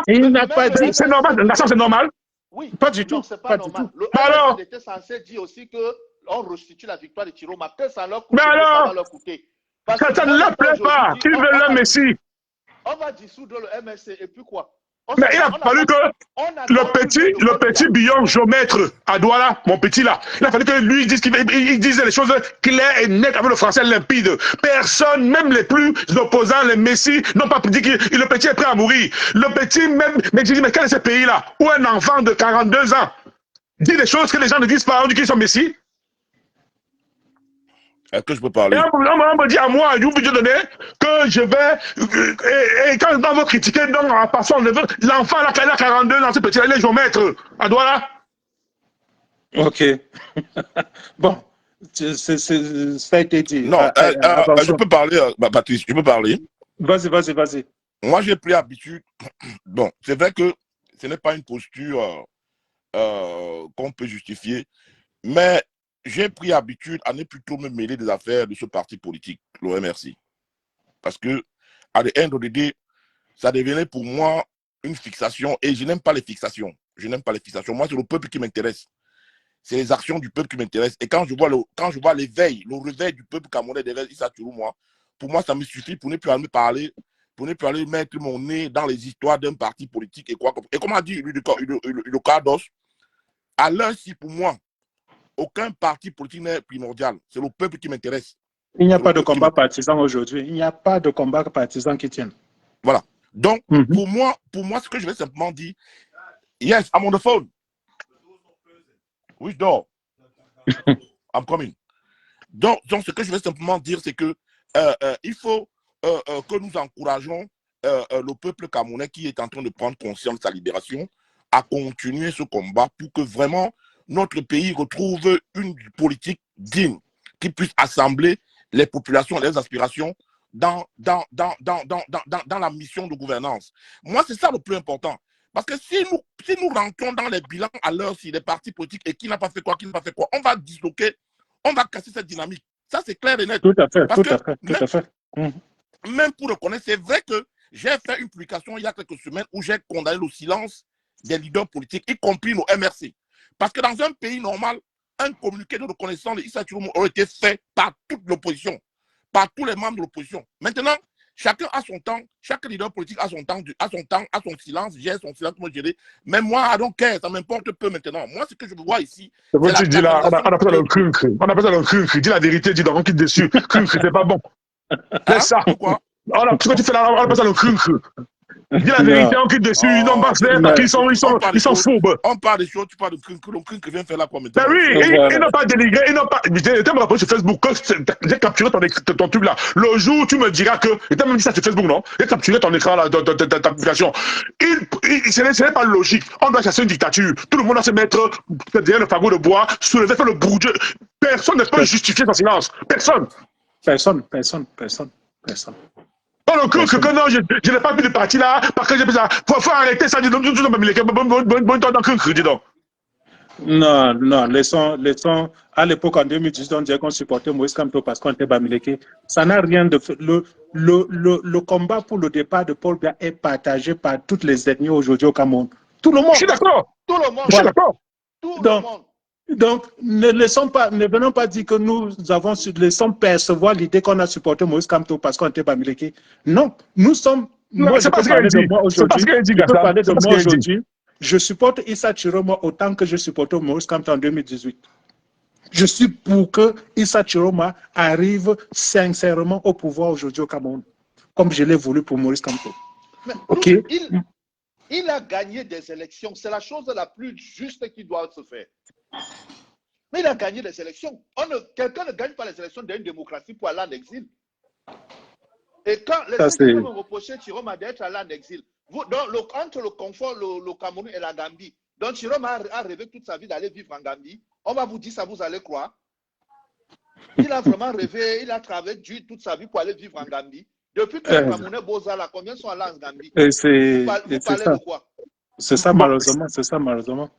[SPEAKER 4] Il n'a pas dit.
[SPEAKER 3] C'est normal. C'est normal.
[SPEAKER 5] Oui.
[SPEAKER 4] Pas du tout.
[SPEAKER 5] C'est pas normal. Le MSC était censé dire aussi qu'on restitue la victoire de Chiroma, que ça leur coûte, ça va leur coûter.
[SPEAKER 3] Ça ne leur plaît pas. Ils veulent le Messi.
[SPEAKER 5] On va dissoudre le MSC et puis quoi?
[SPEAKER 3] Mais il a fallu que le petit Billon géomètre à Douala, mon petit là, il a fallu que lui dise qu'il disait les choses claires et nettes avec le français limpide. Personne, même les plus opposants, les Messi, n'ont pas dit que le petit est prêt à mourir. Le petit même, mais je dis, mais quel est ce pays-là où un enfant de 42 ans dit des choses que les gens ne disent pas, on dit qu'ils sont Messi?
[SPEAKER 2] Est-ce que je peux parler?
[SPEAKER 3] Et on me dit à moi, je vais donner que je vais. Et quand on veut critiquer, donc en passant, l'enfant là, qui a 42 ans, ce petit-là, il est géomètre à Douala.
[SPEAKER 4] Ok. Bon, ça a été dit.
[SPEAKER 2] Non, je peux parler, Patrice, je peux parler.
[SPEAKER 4] Vas-y.
[SPEAKER 2] Moi, j'ai pris habitude. Bon, c'est vrai que ce n'est pas une posture qu'on peut justifier, mais j'ai pris habitude à ne plus trop me mêler des affaires de ce parti politique, le MRC. Parce que, à the end of the day, ça devenait pour moi une fixation et je n'aime pas les fixations. Moi, c'est le peuple qui m'intéresse. C'est les actions du peuple qui m'intéressent. Et quand je vois l'éveil, le réveil du peuple camerounais derrière Issa Chiroma, pour moi, ça me suffit pour ne plus aller me parler, pour ne plus aller mettre mon nez dans les histoires d'un parti politique et quoi. Et comme a dit le Cardos, à l'heure-ci, pour moi, aucun parti politique n'est primordial. C'est le peuple qui m'intéresse.
[SPEAKER 4] Il n'y a pas de combat partisan aujourd'hui. Il n'y a pas de combat partisan qui tienne.
[SPEAKER 2] Voilà. Donc, pour moi, ce que je vais simplement dire, yes, I'm on the phone. Which door? I'm coming. Donc, ce que je vais simplement dire, c'est que il faut que nous encourageons le peuple camerounais qui est en train de prendre conscience de sa libération à continuer ce combat pour que vraiment notre pays retrouve une politique digne qui puisse assembler les populations, les aspirations dans la mission de gouvernance. Moi, c'est ça le plus important. Parce que si nous rentrons dans les bilans à l'heure si les partis politiques et qui n'a pas fait quoi, on va disloquer, on va casser cette dynamique. Ça, c'est clair et net.
[SPEAKER 4] Tout à fait.
[SPEAKER 2] Même pour reconnaître, c'est vrai que j'ai fait une publication il y a quelques semaines où j'ai condamné le silence des leaders politiques, y compris nos MRC. Parce que dans un pays normal, un communiqué de reconnaissance de Issa Chiroma aurait été fait par toute l'opposition, par tous les membres de l'opposition. Maintenant, chacun a son temps, chaque leader politique a son temps, a son silence, j'ai son silence, moi gérer. Mais moi, I don't care, ça m'importe peu maintenant. Moi, ce que je vois ici.
[SPEAKER 3] C'est ce que tu dis là, on appelle ça le cruncre. On appelle ça le cruncre. Dis la vérité, dis donc, on quitte dessus. Cruncre, c'est pas bon. Laisse ça.
[SPEAKER 2] Pourquoi?
[SPEAKER 3] Ce que tu fais là, on appelle ça le cruncre. Dis la vérité, on quitte dessus, ils n'ont pas fait, ils sont fourbes.
[SPEAKER 2] On parle des choses, tu parles de cruncre, donc cruncre vient faire là quoi maintenant?
[SPEAKER 3] Ben oui, ils n'ont pas dénigré, ils n'ont pas. J'étais me rappeler sur Facebook que j'ai capturé ton tube là. Le jour où tu me diras que. J'étais même dit ça sur Facebook, non? J'ai capturé ton écran là, ta publication. Ce n'est pas logique. On doit chasser une dictature. Tout le monde doit se mettre derrière le fagot de bois, soulever, faire le bourdieu. Personne ne peut justifier son silence. Personne. Oh, le coup, que non, je n'ai pas vu de parti là, parce que j'ai fait ça. Faut arrêter ça, dis donc, dis donc.
[SPEAKER 4] Non, laissons. À l'époque, en 2018, on disait qu'on supportait Moïse Kamto parce qu'on était Bamileke. Ça n'a rien de fait. Le combat pour le départ de Paul Biya est partagé par toutes les ethnies aujourd'hui au Cameroun. Tout le monde.
[SPEAKER 3] Je suis d'accord.
[SPEAKER 5] Tout le monde.
[SPEAKER 3] Je suis d'accord.
[SPEAKER 5] Tout le monde.
[SPEAKER 4] Donc, ne venons pas dire que nous laissons percevoir l'idée qu'on a supporté Moïse Kamto parce qu'on était Bamileke. Non, nous sommes.
[SPEAKER 3] Moi, je peux parler de moi
[SPEAKER 4] aujourd'hui. Je supporte Issa Chiroma autant que je supporte Moïse Kamto en 2018. Je suis pour que Issa Chiroma arrive sincèrement au pouvoir aujourd'hui au Cameroun, comme je l'ai voulu pour Moïse Kamto.
[SPEAKER 5] Okay. Il a gagné des élections. C'est la chose la plus juste qui doit se faire. Mais il a gagné des élections. Quelqu'un ne gagne pas les élections d'une démocratie pour aller en exil. Et quand les gens vont reprocher Chiroma d'être allé en exil, entre le confort, le Cameroun et la Gambie, donc Chiroma a rêvé toute sa vie d'aller vivre en Gambie, on va vous dire ça, vous allez croire. Il a vraiment rêvé, il a travaillé dur toute sa vie pour aller vivre en Gambie. Depuis que les Camerounais Bozala, combien sont allés en Gambie?
[SPEAKER 4] Vous parlez
[SPEAKER 5] de quoi?
[SPEAKER 4] C'est ça, malheureusement. C'est ça, malheureusement.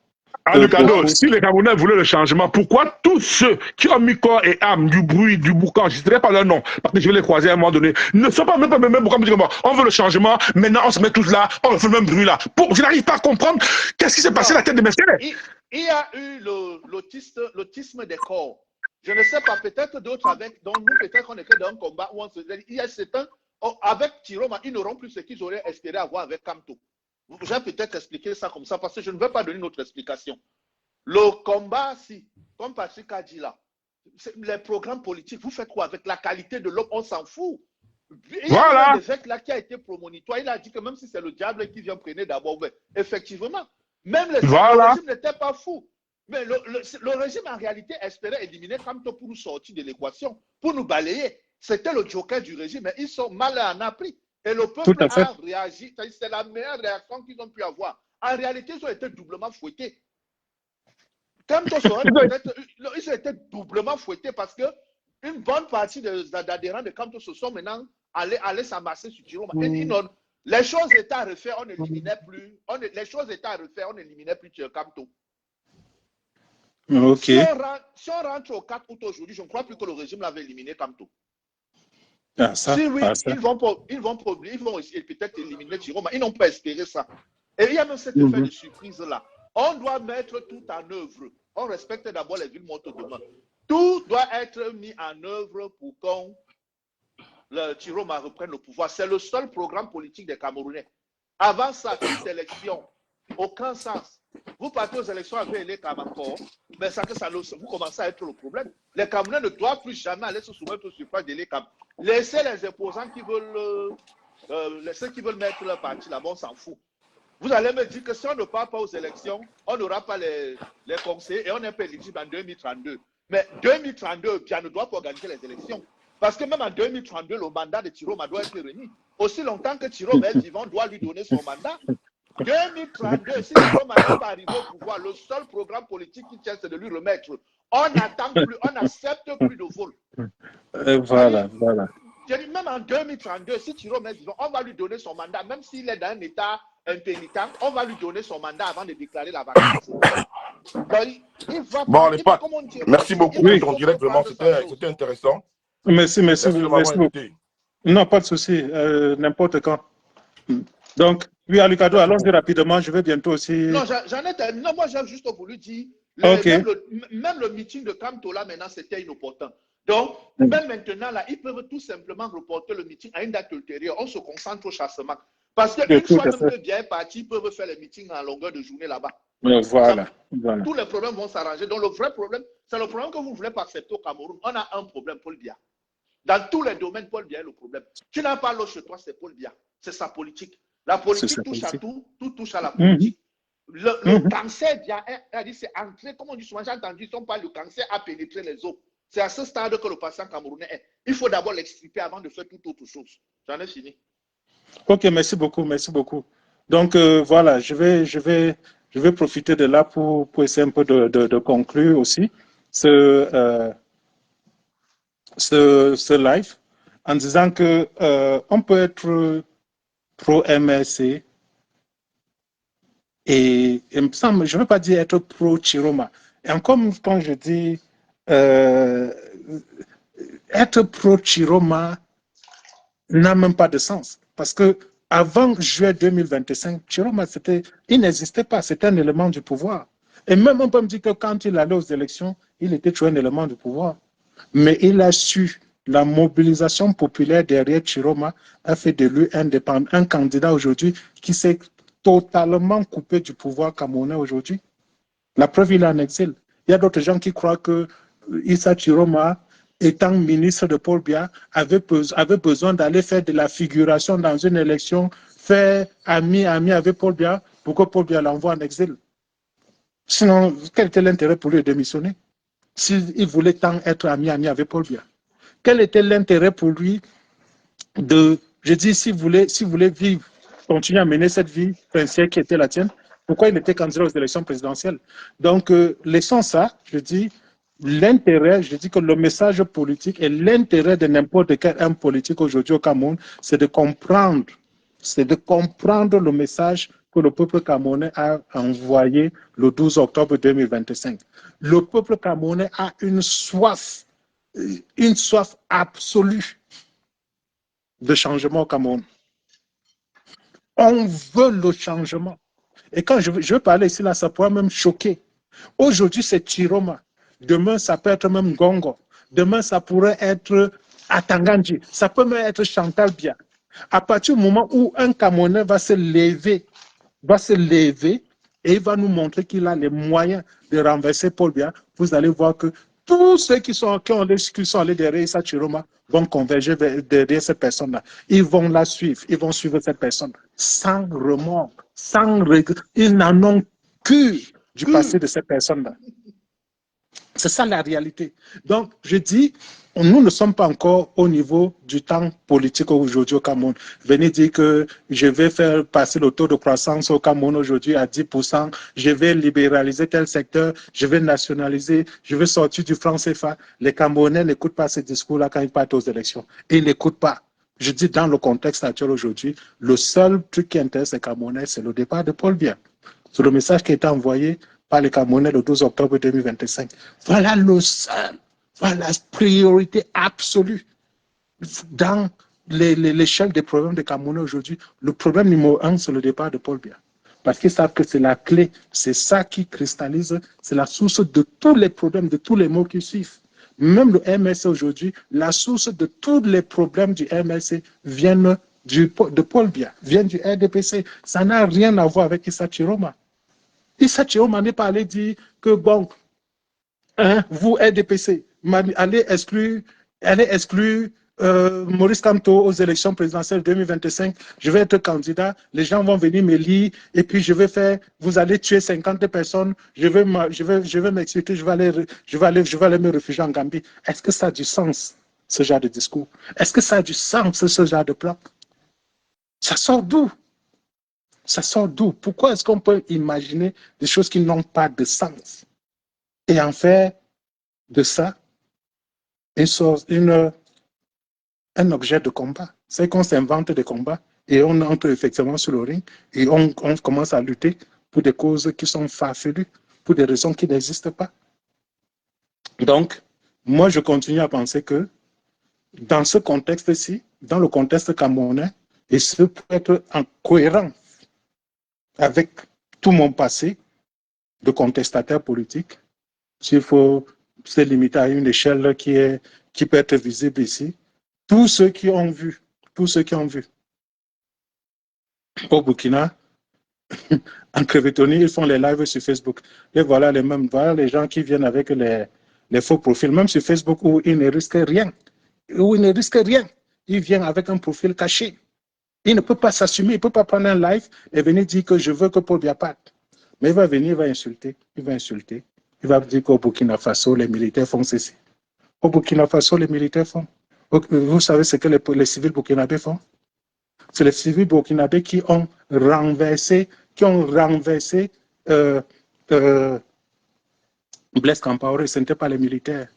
[SPEAKER 3] Lucado, si les Camerounais voulaient le changement, pourquoi tous ceux qui ont mis corps et âme, du bruit, du boucan, je ne dirais pas leur nom, parce que je vais les croiser à un moment donné, ne sont pas même on veut le changement, maintenant on se met tous là, on fait le même bruit là. Je n'arrive pas à comprendre qu'est-ce qui s'est passé à la tête de Messier.
[SPEAKER 5] Il y a eu l'autisme des corps. Je ne sais pas, peut-être d'autres avec, donc nous peut-être qu'on était dans un combat où on se dit, il y a certains, avec Tiroma, ils n'auront plus ce qu'ils auraient espéré avoir avec Kamto. J'ai peut-être expliqué ça comme ça parce que je ne vais pas donner une autre explication. Le combat, si, comme Patrick a dit là, les programmes politiques, vous faites quoi avec la qualité de l'homme? On s'en fout. Il y a un évêque là qui a été promonitoire. Il a dit que même si c'est le diable qui vient prendre d'abord, effectivement, même le régime n'était pas fou. Mais le régime en réalité espérait éliminer Kamto pour nous sortir de l'équation, pour nous balayer. C'était le joker du régime, mais ils sont mal en appris. Et le peuple a réagi. C'est la meilleure réaction qu'ils ont pu avoir. En réalité, ils ont été doublement fouettés. Ils ont été doublement fouettés parce qu'une bonne partie d'adhérents de Kamto se sont maintenant allés s'amasser sur Tiroma. Les choses étaient à refaire, on n'éliminait plus. Les choses étaient à refaire, on n'éliminait plus Kamto.
[SPEAKER 4] Okay.
[SPEAKER 5] Si on rentre au 4 août aujourd'hui, je ne crois plus que le régime l'avait éliminé Kamto.
[SPEAKER 4] Si oui,
[SPEAKER 5] ils vont peut-être éliminer Tiroma. Ils n'ont pas espéré ça. Et il y a même cet effet de surprise-là. On doit mettre tout en œuvre. On respecte d'abord les villes mortes demain. Tout doit être mis en œuvre pour qu'on le Tiroma reprenne le pouvoir. C'est le seul programme politique des Camerounais. Avant ça, toute élection, aucun sens. Vous partez aux élections avec les Kamakor, mais vous commencez à être le problème. Les Camerounais ne doivent plus jamais aller se soumettre au suffrage de l'ECAM. Laissez les opposants qui veulent mettre leur parti là-bas, on s'en fout. Vous allez me dire que si on ne part pas aux élections, on n'aura pas les conseillers et on n'est pas éligible en 2032. Mais 2032, bien ne doit pas organiser les élections. Parce que même en 2032, le mandat de Tiroma doit être remis. Aussi longtemps que Tiroma est vivant, doit lui donner son mandat. 2032, si Tiroma n'est pas arrivé au pouvoir, le seul programme politique qui tient, c'est de lui remettre. On n'attend plus, on n'accepte plus de vol.
[SPEAKER 4] Voilà.
[SPEAKER 5] Je dis, même en 2032, si Tiroma est vivant, on va lui donner son mandat, même s'il est dans un état impénitent, on va lui donner son mandat avant de déclarer la vacance.
[SPEAKER 2] Merci beaucoup pour ton direct, vraiment, c'était intéressant.
[SPEAKER 4] Merci beaucoup. Non, pas de souci, n'importe quand. Donc, oui, Alucado, allons-y rapidement, je vais bientôt aussi...
[SPEAKER 5] Non, j'en ai terminé. Non, moi, j'ai juste voulu dire, même le meeting de Kamto, là, maintenant, c'était inopportun. Donc, même maintenant, là, ils peuvent tout simplement reporter le meeting à une date ultérieure. On se concentre au chassement. Parce qu'une fois même que bien parti, ils peuvent faire les meetings en longueur de journée là-bas.
[SPEAKER 4] Voilà.
[SPEAKER 5] Tous les problèmes vont s'arranger. Donc, le vrai problème, c'est le problème que vous ne voulez pas accepter au Cameroun. On a un problème, Paul Biya. Dans tous les domaines, Paul Biya est le problème. Tu n'as pas l'eau chez toi, c'est Paul Biya. C'est sa politique. La politique touche à tout, tout touche à la politique. Le cancer, c'est entré, comme on dit souvent, j'ai entendu, le cancer a pénétré les os. C'est à ce stade que le patient camerounais est. Il faut d'abord l'extirper avant de faire toute autre chose. J'en ai fini.
[SPEAKER 4] Ok, merci beaucoup. Donc voilà, je vais profiter de là pour essayer un peu de conclure aussi ce live en disant que on peut être pro-MRC et il me semble, je ne veux pas dire être pro-Tiroma. Et encore, quand je dis être pro-Tiroma n'a même pas de sens. Parce que avant juillet 2025, Tiroma, il n'existait pas, c'était un élément du pouvoir. Et même on peut me dire que quand il allait aux élections, il était toujours un élément du pouvoir. Mais il a su, la mobilisation populaire derrière Tiroma a fait de lui un candidat aujourd'hui qui s'est totalement coupé du pouvoir camerounais aujourd'hui. La preuve, il est en exil. Il y a d'autres gens qui croient que Issa Tiroma, étant ministre de Paul Biya, avait besoin d'aller faire de la figuration dans une élection, faire ami avec Paul Biya, pour que Paul Biya l'envoie en exil. Sinon, quel était l'intérêt pour lui de démissionner? S'il voulait tant être ami avec Paul Biya. Quel était l'intérêt pour lui s'il voulait vivre, continuer à mener cette vie princière qui était la tienne, pourquoi il était candidat aux élections présidentielles? Donc, laissons ça, je dis, l'intérêt, je dis que le message politique et l'intérêt de n'importe quel homme politique aujourd'hui au Cameroun, c'est de comprendre le message que le peuple camerounais a envoyé le 12 octobre 2025. Le peuple camerounais a une soif absolue de changement au Cameroun. On veut le changement. Et quand je veux parler ici, là, ça pourrait même choquer. Aujourd'hui, c'est Chiroma. Demain, ça peut être même Gongo. Demain, ça pourrait être Atanganji. Ça peut même être Chantal Bia. À partir du moment où un Camerounais va se lever et il va nous montrer qu'il a les moyens de renverser Paul Biya, vous allez voir que tous ceux qui sont allés derrière Issa Chiroma vont converger derrière cette personne-là. Ils vont la suivre, ils vont suivre cette personne sans remords, sans regret. Ils n'en ont que du passé de cette personne-là. C'est ça la réalité. Donc, je dis, nous ne sommes pas encore au niveau du temps politique aujourd'hui au Cameroun. Venez dire que je vais faire passer le taux de croissance au Cameroun aujourd'hui à 10%, je vais libéraliser tel secteur, je vais nationaliser, je vais sortir du franc CFA. Les Camerounais n'écoutent pas ce discours-là quand ils partent aux élections. Ils n'écoutent pas. Je dis, dans le contexte actuel aujourd'hui, le seul truc qui intéresse les Camerounais, c'est le départ de Paul Biya. C'est le message qui a été envoyé par les Camerounais le 12 octobre 2025. Voilà la priorité absolue dans l'échelle des problèmes des Camerounais aujourd'hui. Le problème numéro 1, c'est le départ de Paul Biya. Parce qu'ils savent que c'est la clé, c'est ça qui cristallise, c'est la source de tous les problèmes, de tous les maux qui suivent. Même le MLC aujourd'hui, la source de tous les problèmes du MLC viennent de Paul Biya, viennent du RDPC. Ça n'a rien à voir avec Issa Chiroma. Issa Chiroma n'est pas allé dire que, bon, vous, RDPC, allez exclure Maurice Kamto aux élections présidentielles 2025. Je vais être candidat, les gens vont venir me lire, et puis vous allez tuer 50 personnes, je vais m'expliquer, je vais aller me réfugier en Gambie. Est-ce que ça a du sens, ce genre de discours? Est-ce que ça a du sens, ce genre de plan? Ça sort d'où? Ça sort d'où? Pourquoi est-ce qu'on peut imaginer des choses qui n'ont pas de sens et en faire de ça un objet de combat? C'est qu'on s'invente des combats et on entre effectivement sur le ring et on commence à lutter pour des causes qui sont farfelues, pour des raisons qui n'existent pas. Donc, moi, je continue à penser que dans ce contexte-ci, dans le contexte camerounais, et ce peut être en cohérence avec tout mon passé de contestataire politique, s'il faut se limiter à une échelle qui peut être visible ici, tous ceux qui ont vu au Burkina, en Crévetonie, ils font les lives sur Facebook. Et voilà les gens qui viennent avec les faux profils, même sur Facebook où ils ne risquent rien. Ils viennent avec un profil caché. Il ne peut pas s'assumer, il ne peut pas prendre un live et venir dire que je veux que Paul Biya parte. Mais il va venir, il va insulter. Il va dire qu'au Burkina Faso, les militaires font ceci. Au Burkina Faso, les militaires font. Vous savez ce que les civils burkinabés font? C'est les civils burkinabés qui ont renversé Blaise Compaoré, ce n'était pas les militaires.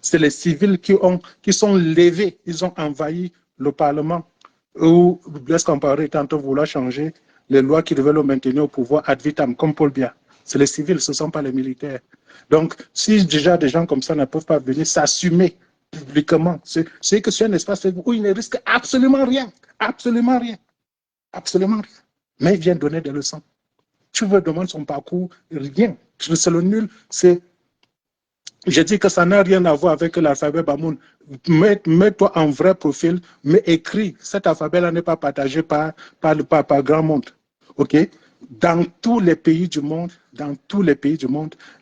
[SPEAKER 4] C'est les civils qui sont levés, ils ont envahi le Parlement où Blaise Compaoré était en train de vouloir changer les lois qui devaient le maintenir au pouvoir ad vitam, comme Paul Biya. C'est les civils, ce ne sont pas les militaires. Donc, si déjà des gens comme ça ne peuvent pas venir s'assumer publiquement, c'est que c'est un espace où ils ne risquent absolument rien. Mais ils viennent donner des leçons. Tu veux demander son parcours, rien. C'est le nul, je dis que ça n'a rien à voir avec l'alphabet Bamoun. Mets-toi en vrai profil, mais écris. Cet alphabet-là n'est pas partagé par grand monde. OK? Dans tous les pays du monde,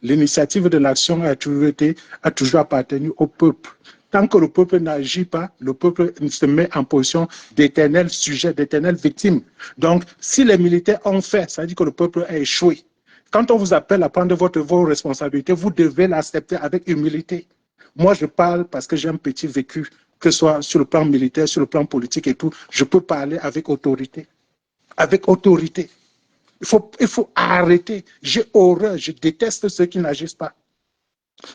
[SPEAKER 4] l'initiative de l'action a toujours appartenu au peuple. Tant que le peuple n'agit pas, le peuple se met en position d'éternel sujet, d'éternelle victime. Donc, si les militaires ont fait, ça veut dire que le peuple a échoué. Quand on vous appelle à prendre vos responsabilités, vous devez l'accepter avec humilité. Moi, je parle parce que j'ai un petit vécu, que ce soit sur le plan militaire, sur le plan politique et tout. Je peux parler avec autorité. Il faut arrêter. J'ai horreur, je déteste ceux qui n'agissent pas.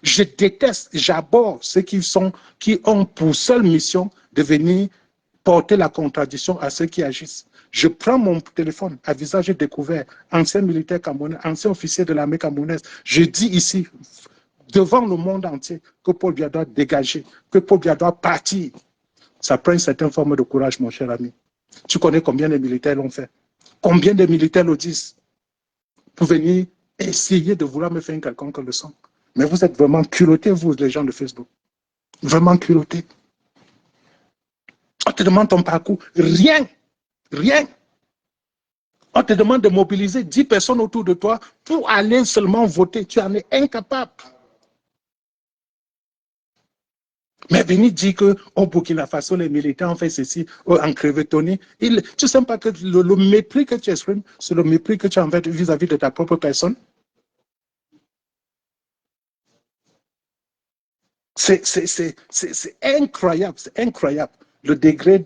[SPEAKER 4] Je déteste, j'abhorre ceux qui ont pour seule mission de venir porter la contradiction à ceux qui agissent. Je prends mon téléphone à visage découvert, ancien militaire camerounais, ancien officier de l'armée camerounaise. Je dis ici, devant le monde entier, que Paul Biya doit dégager, que Paul Biya doit partir. Ça prend une certaine forme de courage, mon cher ami. Tu connais combien de militaires l'ont fait? Combien de militaires le disent? Pour venir essayer de vouloir me faire une quelconque leçon. Mais vous êtes vraiment culottés, vous, les gens de Facebook. Vraiment culottés. On te demande ton parcours. Rien. Rien. On te demande de mobiliser 10 personnes autour de toi pour aller seulement voter. Tu en es incapable. Mais venir dire qu'au Burkina Faso, les militaires ont fait ceci, en Crevetoni, tu ne sais pas que le mépris que tu exprimes, c'est le mépris que tu as vis-à-vis de ta propre personne. C'est incroyable, c'est incroyable le degré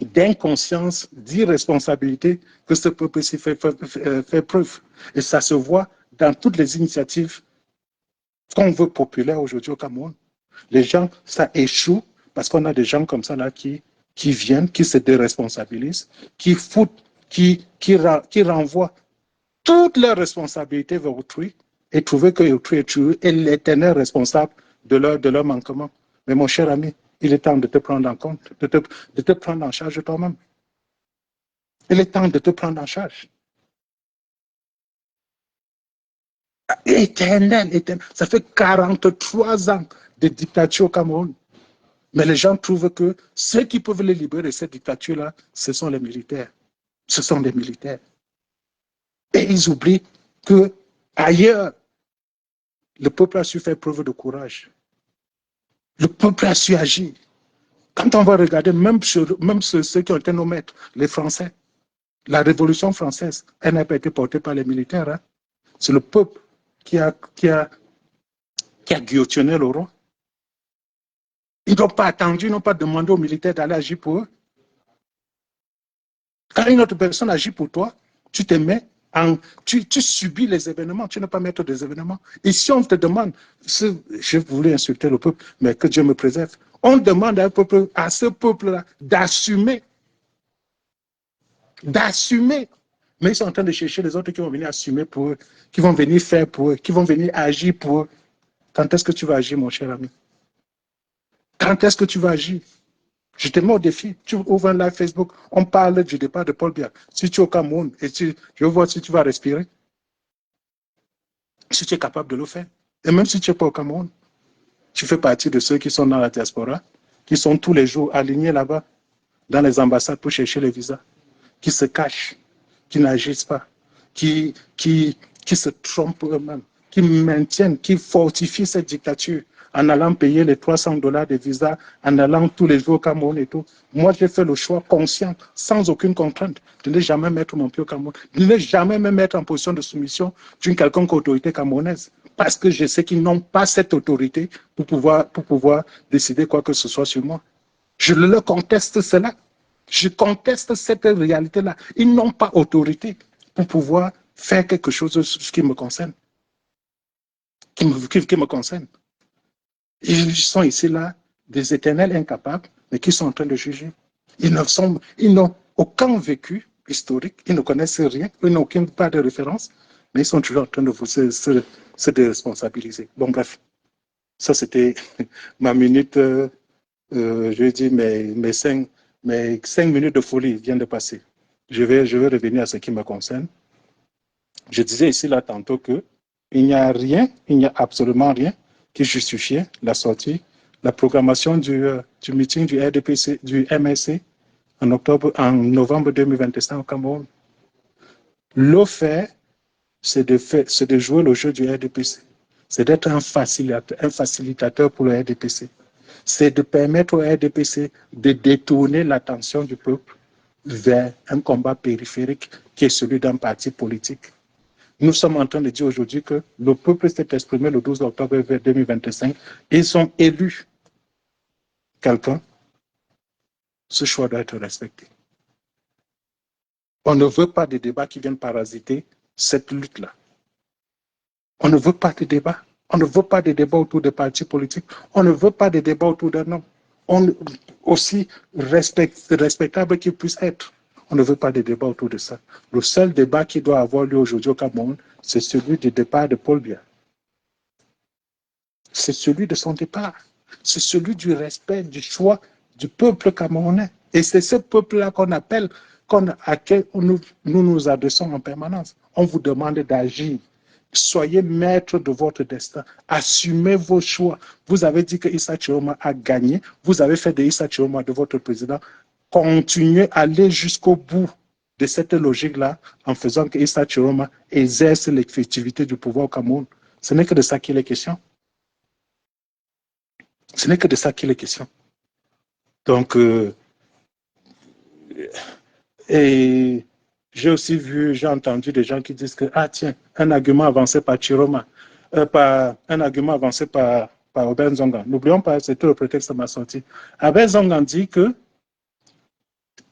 [SPEAKER 4] d'inconscience, d'irresponsabilité que ce peuple-ci fait preuve. Et ça se voit dans toutes les initiatives qu'on veut populaires aujourd'hui au Cameroun. Les gens, ça échoue parce qu'on a des gens comme ça là qui viennent, qui se déresponsabilisent, qui foutent, qui renvoient toutes leurs responsabilités vers autrui et trouver que autrui est l'éternel responsable de leur manquement. Mais mon cher ami, il est temps de te prendre en compte, de te prendre en charge toi-même. Il est temps de te prendre en charge. Éternel. Ça fait 43 ans de dictature au Cameroun. Mais les gens trouvent que ceux qui peuvent les libérer de cette dictature-là, ce sont les militaires. Ce sont des militaires. Et ils oublient qu'ailleurs, le peuple a su faire preuve de courage. Le peuple a su agir. Quand on va regarder, même ceux qui ont été nos maîtres, les Français, la Révolution française, elle n'a pas été portée par les militaires. Hein. C'est le peuple qui a guillotiné le roi. Ils n'ont pas attendu, ils n'ont pas demandé aux militaires d'aller agir pour eux. Quand une autre personne agit pour toi, tu te mets tu subis les événements, tu n'es pas maître des événements. Et si on te demande, je voulais insulter le peuple, mais que Dieu me préserve, on demande à ce peuple-là d'assumer. D'assumer. Mais ils sont en train de chercher les autres qui vont venir assumer pour eux, qui vont venir faire pour eux, qui vont venir agir pour eux. Quand est-ce que tu vas agir, mon cher ami? Quand est-ce que tu vas agir? Je te mets au défi. Tu ouvres un live Facebook, on parle du départ de Paul Biya. Si tu es au Cameroun, je veux voir si tu vas respirer. Si tu es capable de le faire. Et même si tu n'es pas au Cameroun, tu fais partie de ceux qui sont dans la diaspora, qui sont tous les jours alignés là-bas, dans les ambassades pour chercher les visas, qui se cachent, qui n'agissent pas, qui se trompent eux-mêmes, qui maintiennent, qui fortifient cette dictature en allant payer les $300 de visa, en allant tous les jours au Cameroun et tout. Moi, j'ai fait le choix conscient, sans aucune contrainte, de ne jamais mettre mon pied au Cameroun, de ne jamais me mettre en position de soumission d'une quelconque autorité camerounaise, parce que je sais qu'ils n'ont pas cette autorité pour pouvoir décider quoi que ce soit sur moi. Je leur conteste cela. Je conteste cette réalité-là. Ils n'ont pas autorité pour pouvoir faire quelque chose qui me concerne. Qui me concerne. Ils sont ici là, des éternels incapables, mais qui sont en train de juger. Ils n'ont aucun vécu historique, ils ne connaissent rien, ils n'ont aucune part de référence, mais ils sont toujours en train de se déresponsabiliser. Bon, bref, ça c'était ma minute, je dis mes 5 minutes de folie viennent de passer. Je vais revenir à ce qui me concerne. Je disais ici là tantôt qu'il n'y a absolument rien qui justifiait la sortie, la programmation du meeting du RDPC, du MSC en novembre 2025 au Cameroun. Le fait, c'est de jouer le jeu du RDPC. C'est d'être un facilitateur pour le RDPC. C'est de permettre au RDPC de détourner l'attention du peuple vers un combat périphérique qui est celui d'un parti politique. Nous sommes en train de dire aujourd'hui que le peuple s'est exprimé le 12 octobre 2025. Ils ont élu quelqu'un. Ce choix doit être respecté. On ne veut pas de débats qui viennent parasiter cette lutte-là. On ne veut pas de débats. On ne veut pas de débats autour des partis politiques. On ne veut pas de débats autour d'un homme. Aussi respectable qu'il puisse être. On ne veut pas de débat autour de ça. Le seul débat qui doit avoir lieu aujourd'hui au Cameroun, c'est celui du départ de Paul Biya. C'est celui de son départ. C'est celui du respect, du choix du peuple camerounais. Et c'est ce peuple-là qu'on appelle, à quel nous nous adressons en permanence. On vous demande d'agir. Soyez maître de votre destin. Assumez vos choix. Vous avez dit que Issa Chiroma a gagné. Vous avez fait de Issa Chiroma de votre président. Continuez à aller jusqu'au bout de cette logique-là en faisant que Issa Chiroma exerce l'effectivité du pouvoir au Cameroun. Ce n'est que de ça qu'il est question. Ce n'est que de ça qu'il est question. Donc, et j'ai aussi vu, j'ai entendu des gens qui disent que, ah tiens, un argument avancé par Chiroma, un argument avancé par Albert Nzonga. N'oublions pas, c'était le prétexte de ma sortie. Albert Nzonga dit que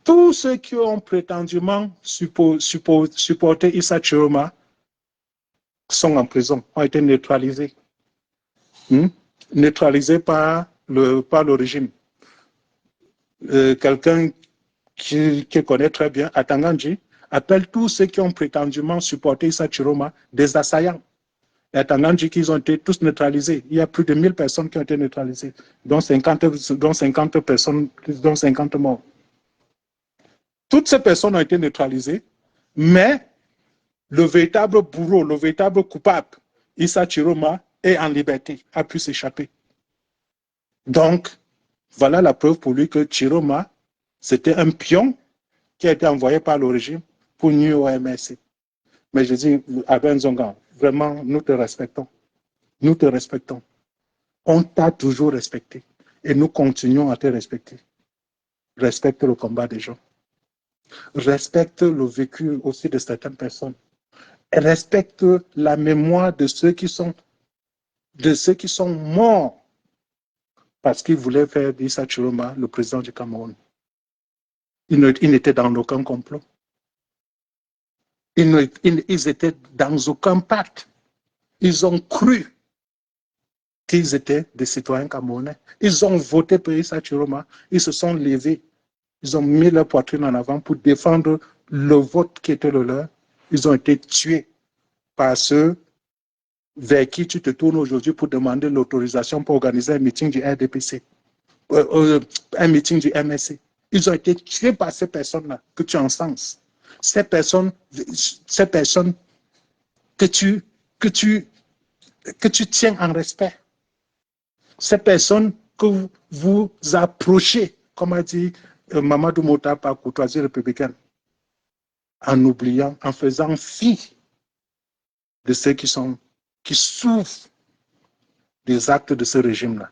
[SPEAKER 4] tous ceux qui ont prétendument supporté Issa Chiroma sont en prison, ont été neutralisés. Neutralisés par le régime. Quelqu'un qui connaît très bien, Atangandji, appelle tous ceux qui ont prétendument supporté Issa Chiroma des assaillants. Et Atangandji, qu'ils ont été tous neutralisés. Il y a plus de 1000 personnes qui ont été neutralisées, dont 50 personnes, dont 50 morts. Toutes ces personnes ont été neutralisées, mais le véritable bourreau, le véritable coupable, Issa Chiroma, est en liberté, a pu s'échapper. Donc, voilà la preuve pour lui que Chiroma, c'était un pion qui a été envoyé par le régime pour nuire au MRC. Mais je dis à Ben Nzonga, vraiment, nous te respectons. Nous te respectons. On t'a toujours respecté. Et nous continuons à te respecter. Respecte le combat des gens. Respecte le vécu aussi de certaines personnes. Et respecte la mémoire de ceux qui sont morts parce qu'ils voulaient faire d'Issa Chiroma le président du Cameroun. Ils n'étaient dans aucun complot. Ils étaient dans aucun pacte. Ils ont cru qu'ils étaient des citoyens camerounais. Ils ont voté pour Issa Chiroma. Ils se sont levés. Ils ont mis leur poitrine en avant pour défendre le vote qui était le leur. Ils ont été tués par ceux vers qui tu te tournes aujourd'hui pour demander l'autorisation pour organiser un meeting du RDPC, un meeting du MSC. Ils ont été tués par ces personnes-là que tu encens. Ces personnes que tu tiens en respect. Ces personnes que vous approchez, comme a dit Mamadou Mota par courtoisie républicaine, en oubliant, en faisant fi de ceux qui souffrent des actes de ce régime-là,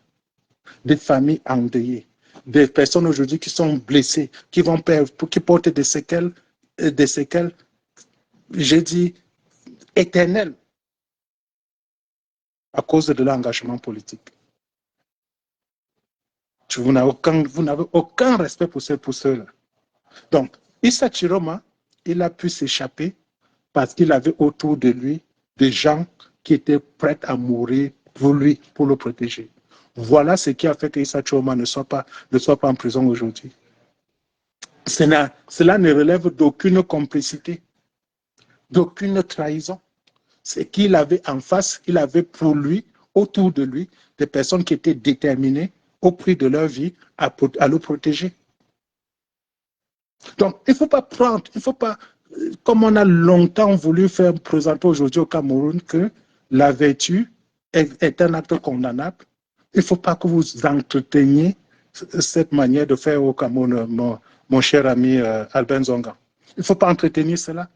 [SPEAKER 4] des familles endeuillées, des personnes aujourd'hui qui sont blessées, qui portent des séquelles, j'ai dit, éternelles, à cause de l'engagement politique. Vous n'avez aucun respect pour ceux-là. Donc, Issa Chiroma, il a pu s'échapper parce qu'il avait autour de lui des gens qui étaient prêts à mourir pour lui, pour le protéger. Voilà ce qui a fait que Issa Chiroma ne soit pas en prison aujourd'hui. Cela ne relève d'aucune complicité, d'aucune trahison. C'est qu'il avait en face, il avait pour lui, autour de lui, des personnes qui étaient déterminées au prix de leur vie à le protéger. Donc, il ne faut pas comme on a longtemps voulu faire présenter aujourd'hui au Cameroun que la vertu est un acte condamnable. Il ne faut pas que vous entreteniez cette manière de faire au Cameroun, mon cher ami Albert Nzonga. Il ne faut pas entretenir cela.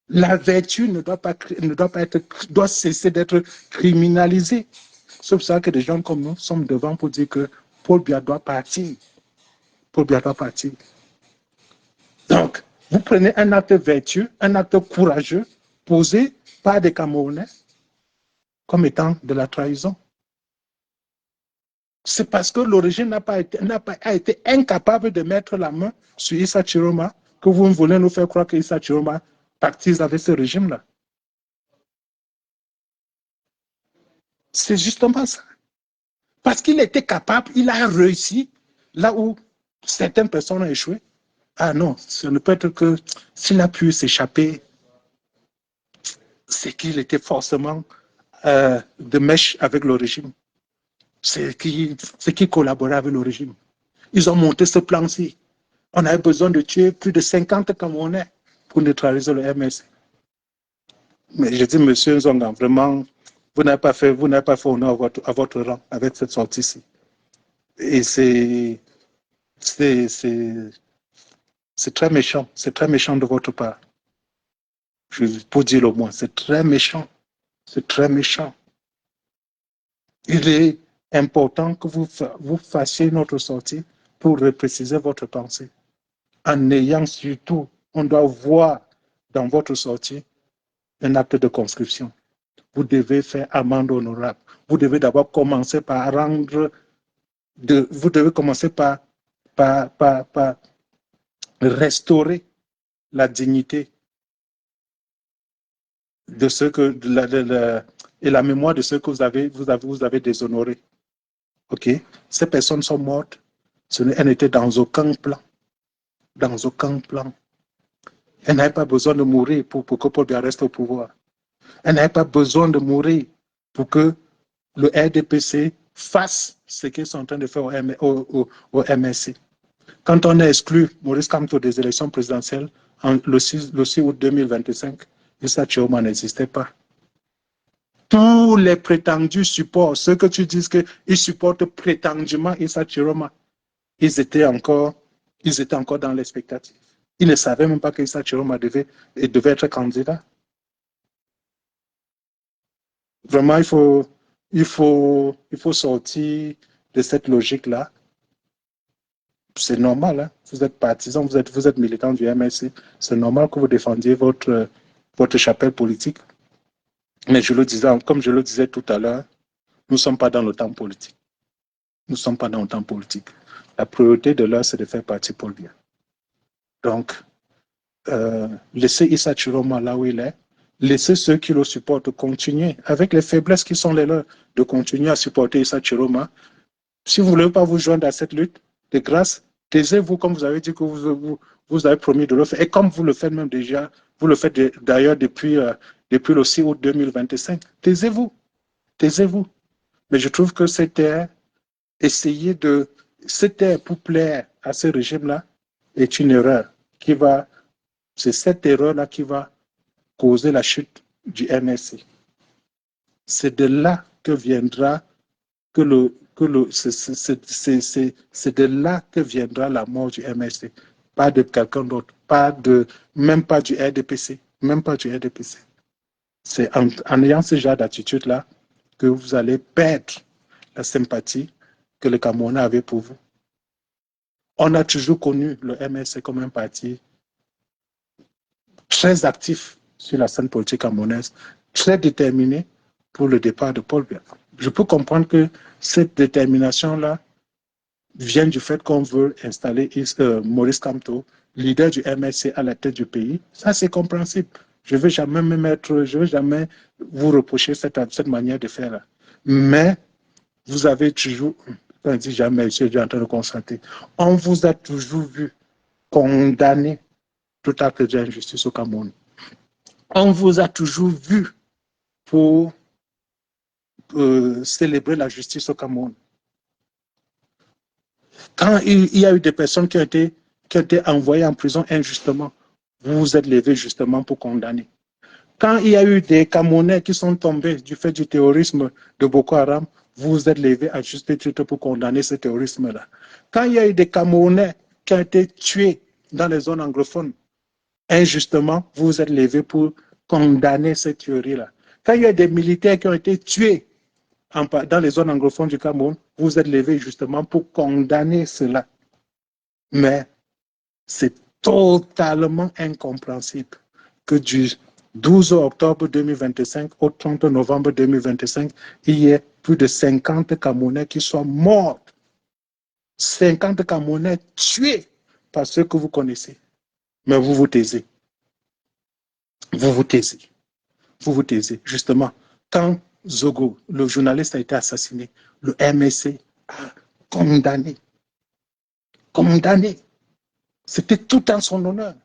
[SPEAKER 4] La vertu doit cesser d'être criminalisée. C'est pour ça que des gens comme nous sommes devant pour dire que Paul Biya doit partir. Paul Biya doit partir. Donc, vous prenez un acte vertueux, un acte courageux, posé par des Camerounais comme étant de la trahison. C'est parce que l'origine a été incapable de mettre la main sur Issa Chiroma que vous voulez nous faire croire que Issa Chiroma pactise avec ce régime-là. C'est justement ça. Parce qu'il était capable, il a réussi là où certaines personnes ont échoué. Ah non, ce ne peut être que s'il a pu s'échapper, c'est qu'il était forcément de mèche avec le régime. C'est qu'il collaborait avec le régime. Ils ont monté ce plan-ci. On avait besoin de tuer plus de 50 Camerounais pour neutraliser le MSC. Mais je dis, monsieur Nzonga, vraiment, vous n'avez pas fait honneur à votre rang avec cette sortie-ci. Et c'est très méchant. C'est très méchant de votre part. Pour dire le moins, c'est très méchant. C'est très méchant. Il est important que vous fassiez notre sortie pour repréciser votre pensée. En ayant surtout, on doit voir dans votre sortie un acte de conscription. Vous devez faire amende honorable. Vous devez d'abord commencer par vous devez commencer par restaurer la dignité de ceux que et la mémoire de ceux que vous avez déshonorés. Ok, ces personnes sont mortes. Elles n'étaient dans aucun plan. Dans aucun plan. Elles n'avaient pas besoin de mourir pour que Paul Biya reste au pouvoir. Elles n'avaient pas besoin de mourir pour que le RDPC fasse ce qu'ils sont en train de faire au MSC. Quand on a exclu Maurice Kamto des élections présidentielles le 6 août 2025, Issa Chiroma n'existait pas. Tous les prétendus supports, ceux que tu dis qu'ils supportent prétendument Issa Chiroma, ils étaient encore dans l'expectative. Ils ne savaient même pas que Issa Chiroma devait être candidat. Vraiment, il faut sortir de cette logique-là. C'est normal, hein? Vous êtes partisan, vous êtes militant du MSC. C'est normal que vous défendiez votre chapelle politique. Mais comme je le disais tout à l'heure, nous ne sommes pas dans le temps politique. Nous ne sommes pas dans le temps politique. La priorité de l'heure, c'est de faire partie Paul Biya. Donc, laissez Issa Chiroma là où il est. Laissez ceux qui le supportent continuer, avec les faiblesses qui sont les leurs, de continuer à supporter Issa Chiroma. Si vous ne voulez pas vous joindre à cette lutte, de grâce, taisez-vous comme vous avez dit que vous avez promis de le faire. Et comme vous le faites même déjà, vous le faites d'ailleurs depuis le 6 août 2025. Taisez-vous. Taisez-vous. Mais je trouve que c'était pour plaire à ce régime-là est une erreur c'est cette erreur-là qui va causer la chute du MSC. C'est de là que viendra c'est de là que viendra la mort du MSC, pas de quelqu'un d'autre, même pas du RDPC, C'est en ayant ce genre d'attitude-là que vous allez perdre la sympathie que les Camerounais avaient pour vous. On a toujours connu le MSC comme un parti très actif sur la scène politique camerounaise, très déterminé pour le départ de Paul Biya. Je peux comprendre que cette détermination-là vient du fait qu'on veut installer Maurice Kamto, leader du MSC, à la tête du pays. Ça, c'est compréhensible. Je ne vais jamais vous reprocher cette manière de faire là. Mais vous avez toujours, quand on dit jamais, je suis en train de constater, on vous a toujours vu condamner tout acte d'injustice au Cameroun. On vous a toujours vu pour célébrer la justice au Cameroun. Quand il y a eu des personnes qui ont été envoyées en prison injustement, vous vous êtes levé justement pour condamner. Quand il y a eu des Camerounais qui sont tombés du fait du terrorisme de Boko Haram, vous vous êtes levé à juste titre pour condamner ce terrorisme-là. Quand il y a eu des Camerounais qui ont été tués dans les zones anglophones, injustement, vous vous êtes levé pour condamner cette tuerie-là. Quand il y a des militaires qui ont été tués dans les zones anglophones du Cameroun, vous vous êtes levé justement pour condamner cela. Mais c'est totalement incompréhensible que du 12 octobre 2025 au 30 novembre 2025, il y ait plus de 50 Camerounais qui soient morts. 50 Camerounais tués par ceux que vous connaissez. Mais vous vous taisez. Vous vous taisez. Justement, quand Zogo, le journaliste a été assassiné. Le MSC a condamné. Condamné. C'était tout en son honneur.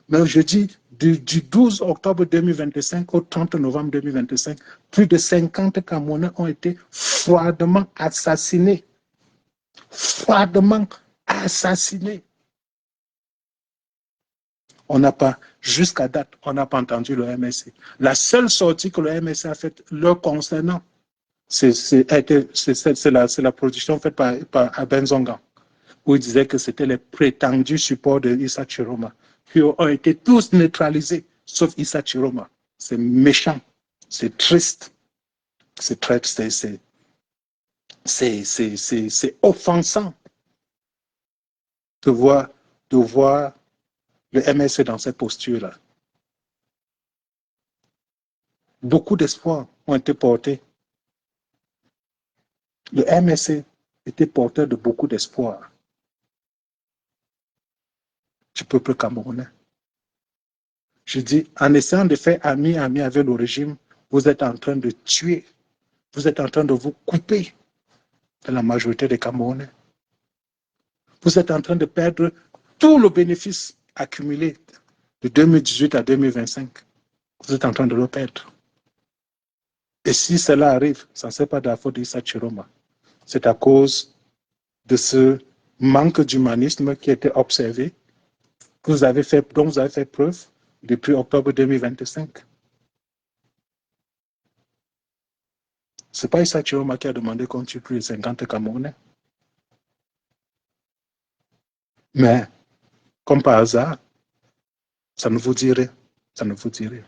[SPEAKER 4] Mais je dis, du 12 octobre 2025 au 30 novembre 2025, plus de 50 Camerounais ont été froidement assassinés. Froidement assassinés. On n'a pas, jusqu'à date, on n'a pas entendu le MSC. La seule sortie que le MSC a faite leur concernant, c'est la production faite par Benzonga, où il disait que c'était les prétendus supports de Issa Chiroma, qui ont été tous neutralisés, sauf Issa Chiroma. C'est méchant, c'est triste, c'est offensant de voir le MSC dans cette posture-là. Beaucoup d'espoirs ont été portés. Le MSC était porteur de beaucoup d'espoir du peuple camerounais. Je dis, en essayant de faire ami avec le régime, vous êtes en train de tuer, vous êtes en train de vous couper de la majorité des Camerounais. Vous êtes en train de perdre tout le bénéfice accumulé de 2018 à 2025. Vous êtes en train de le perdre. Et si cela arrive, ça ne c'est pas de la faute d'Issa Chiroma. C'est à cause de ce manque d'humanisme qui a été observé, dont vous avez fait preuve depuis octobre 2025. Ce n'est pas Issa Chiroma qui a demandé qu'on tue plus de 50 Camerounais. Mais, comme par hasard, ça ne vous dirait. Ça ne vous dirait.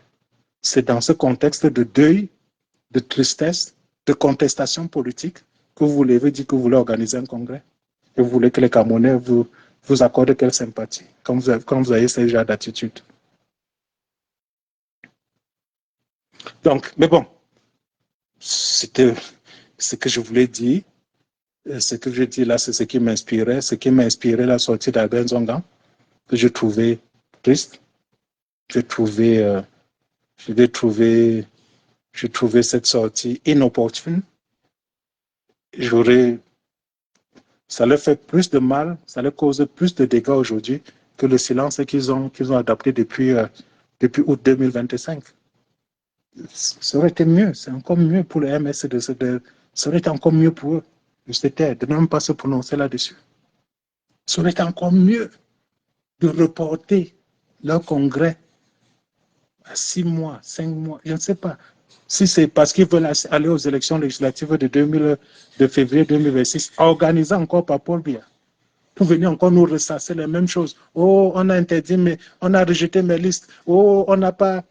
[SPEAKER 4] C'est dans ce contexte de deuil, de tristesse, de contestation politique que vous l'avez dit que vous voulez organiser un congrès. Et vous voulez que les Camerounais vous accordent quelle sympathie quand vous avez ce genre d'attitude. Donc, mais bon, c'était ce que je voulais dire. Ce que je dis là, c'est ce qui m'inspirait. Ce qui m'a inspiré la sortie d'Albert Zonga, que je trouvais triste. Je trouvais cette sortie inopportune. Ça leur fait plus de mal, ça leur cause plus de dégâts aujourd'hui que le silence qu'ils ont adopté depuis août 2025. Ça aurait été mieux, c'est encore mieux pour le MS, ça aurait été encore mieux pour eux de ne même pas se prononcer là-dessus. Ça aurait été encore mieux de reporter leur congrès à 6 mois, 5 mois, je ne sais pas. Si c'est parce qu'ils veulent aller aux élections législatives de février 2026, organisées encore par Paul Biya, pour venir encore nous ressasser les mêmes choses. Oh, on a interdit, mais on a rejeté mes listes. Oh, on n'a pas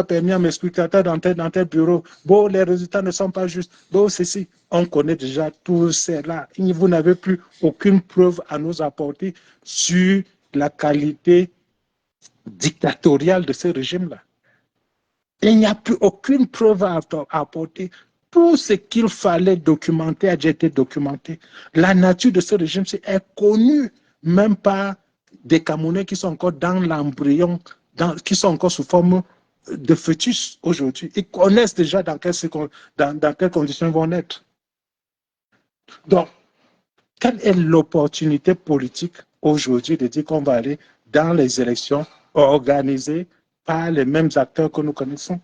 [SPEAKER 4] permis à mes scrutateurs d'entrer dans tel bureau. Bon, les résultats ne sont pas justes. Bon, ceci, on connaît déjà tout cela. Vous n'avez plus aucune preuve à nous apporter sur la qualité dictatoriale de ce régime-là. Il n'y a plus aucune preuve à apporter. Tout ce qu'il fallait documenter a déjà été documenté. La nature de ce régime est connue, même par des Camerounais qui sont encore dans l'embryon, qui sont encore sous forme de fœtus aujourd'hui. Ils connaissent déjà dans quelles conditions ils vont naître. Donc, quelle est l'opportunité politique aujourd'hui de dire qu'on va aller dans les élections organisées par les mêmes acteurs que nous connaissons?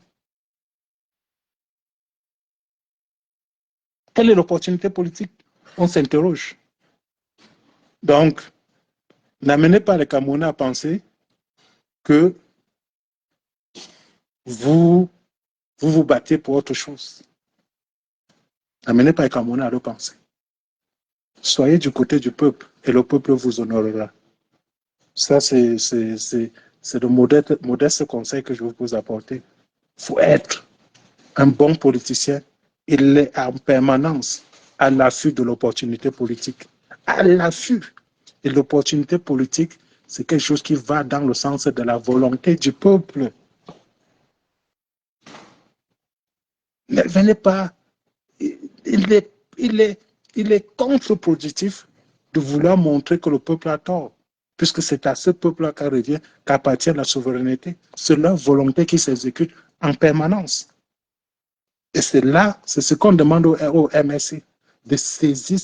[SPEAKER 4] Quelle est l'opportunité politique? On s'interroge. Donc, n'amenez pas les Camerounais à penser que vous vous battez pour autre chose. N'amenez pas les Camerounais à le penser. Soyez du côté du peuple et le peuple vous honorera. Ça, c'est le modeste conseil que je veux vous apporter. Il faut être un bon politicien. Il est en permanence à l'affût de l'opportunité politique. À l'affût. Et l'opportunité politique, c'est quelque chose qui va dans le sens de la volonté du peuple. Ne venez pas. Il est contre-productif de vouloir montrer que le peuple a tort, puisque c'est à ce peuple-là qu'appartient la souveraineté. C'est leur volonté qui s'exécute en permanence. Et c'est là, c'est ce qu'on demande au MSC, de saisir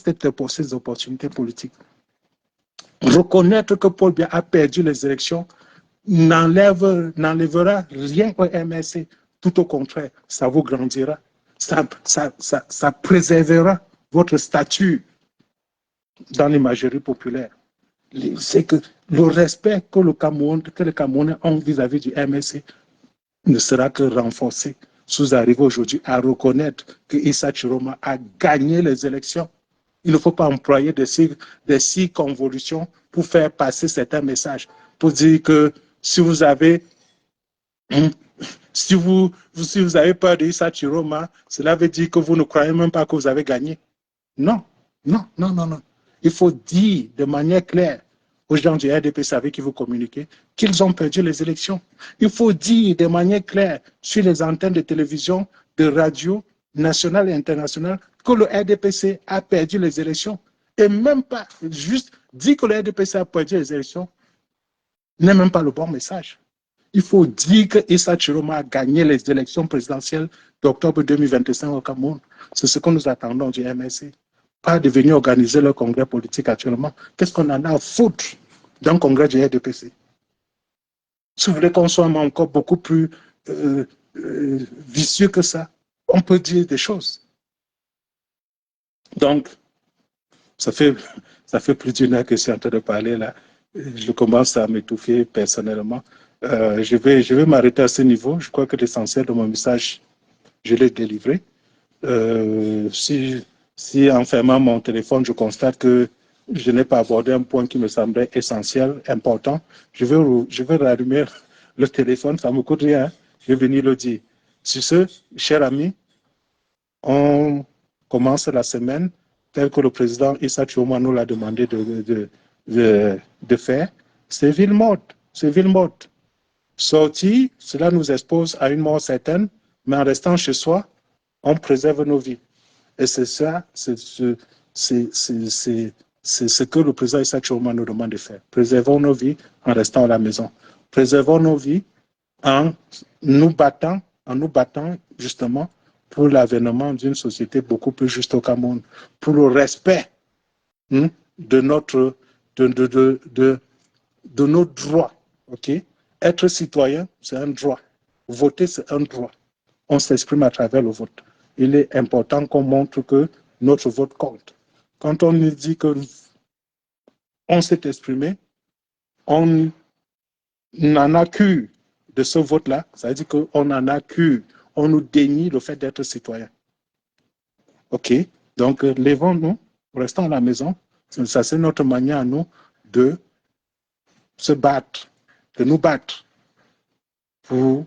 [SPEAKER 4] ces opportunités politiques. Reconnaître que Paul Biya a perdu les élections n'enlèvera rien au MSC. Tout au contraire, ça vous grandira. Ça préservera votre statut dans l'imagerie populaire. C'est que le respect que les Camerounais ont vis-à-vis du MSC ne sera que renforcé. Vous arrivez aujourd'hui à reconnaître que Issa Chiroma a gagné les élections. Il ne faut pas employer des circonvolutions pour faire passer certains messages, pour dire que si vous avez peur de Issa Chiroma, cela veut dire que vous ne croyez même pas que vous avez gagné. Non. Il faut dire de manière claire aux gens du RDPC avec qui vous communiquez qu'ils ont perdu les élections. Il faut dire de manière claire sur les antennes de télévision, de radio, nationale et internationale, que le RDPC a perdu les élections. Et même pas juste dire que le RDPC a perdu les élections n'est même pas le bon message. Il faut dire que Issa Chiroma a gagné les élections présidentielles d'octobre 2025 au Cameroun. C'est ce que nous attendons du MSC. Pas de venir organiser le congrès politique actuellement. Qu'est-ce qu'on en a à foutre d'un congrès du RDPC? Si vous voulez qu'on soit encore beaucoup plus vicieux que ça, on peut dire des choses. Donc, ça fait plus d'une heure que je suis en train de parler là. Je commence à m'étouffer personnellement. Je vais m'arrêter à ce niveau. Je crois que l'essentiel de mon message, je l'ai délivré. Si en fermant mon téléphone, je constate que je n'ai pas abordé un point qui me semblait essentiel, important, je vais rallumer le téléphone, ça ne me coûte rien, je vais venir le dire. Sur ce, chers amis, on commence la semaine tel que le président Issa Chiroma nous l'a demandé de faire. C'est ville morte. Sortir, cela nous expose à une mort certaine, mais en restant chez soi, on préserve nos vies. Et c'est ça, c'est ce que le président Issa Chiroma nous demande de faire. Préservons nos vies en restant à la maison. Préservons nos vies en nous battant justement pour l'avènement d'une société beaucoup plus juste au Cameroun, pour le respect de nos droits. Okay? Être citoyen, c'est un droit. Voter, c'est un droit. On s'exprime à travers le vote. Il est important qu'on montre que notre vote compte. Quand on nous dit qu'on s'est exprimé, on n'en a cure de ce vote-là, ça veut dire qu'on en a cure, on nous dénie le fait d'être citoyen. OK? Donc, levons-nous, restons à la maison. Ça, c'est notre manière à nous de se battre, de nous battre pour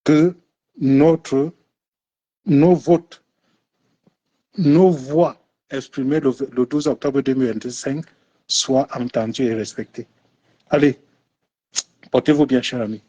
[SPEAKER 4] que nos votes, nos voix exprimées le 12 octobre 2025 soient entendues et respectées. Allez, portez-vous bien, chers amis.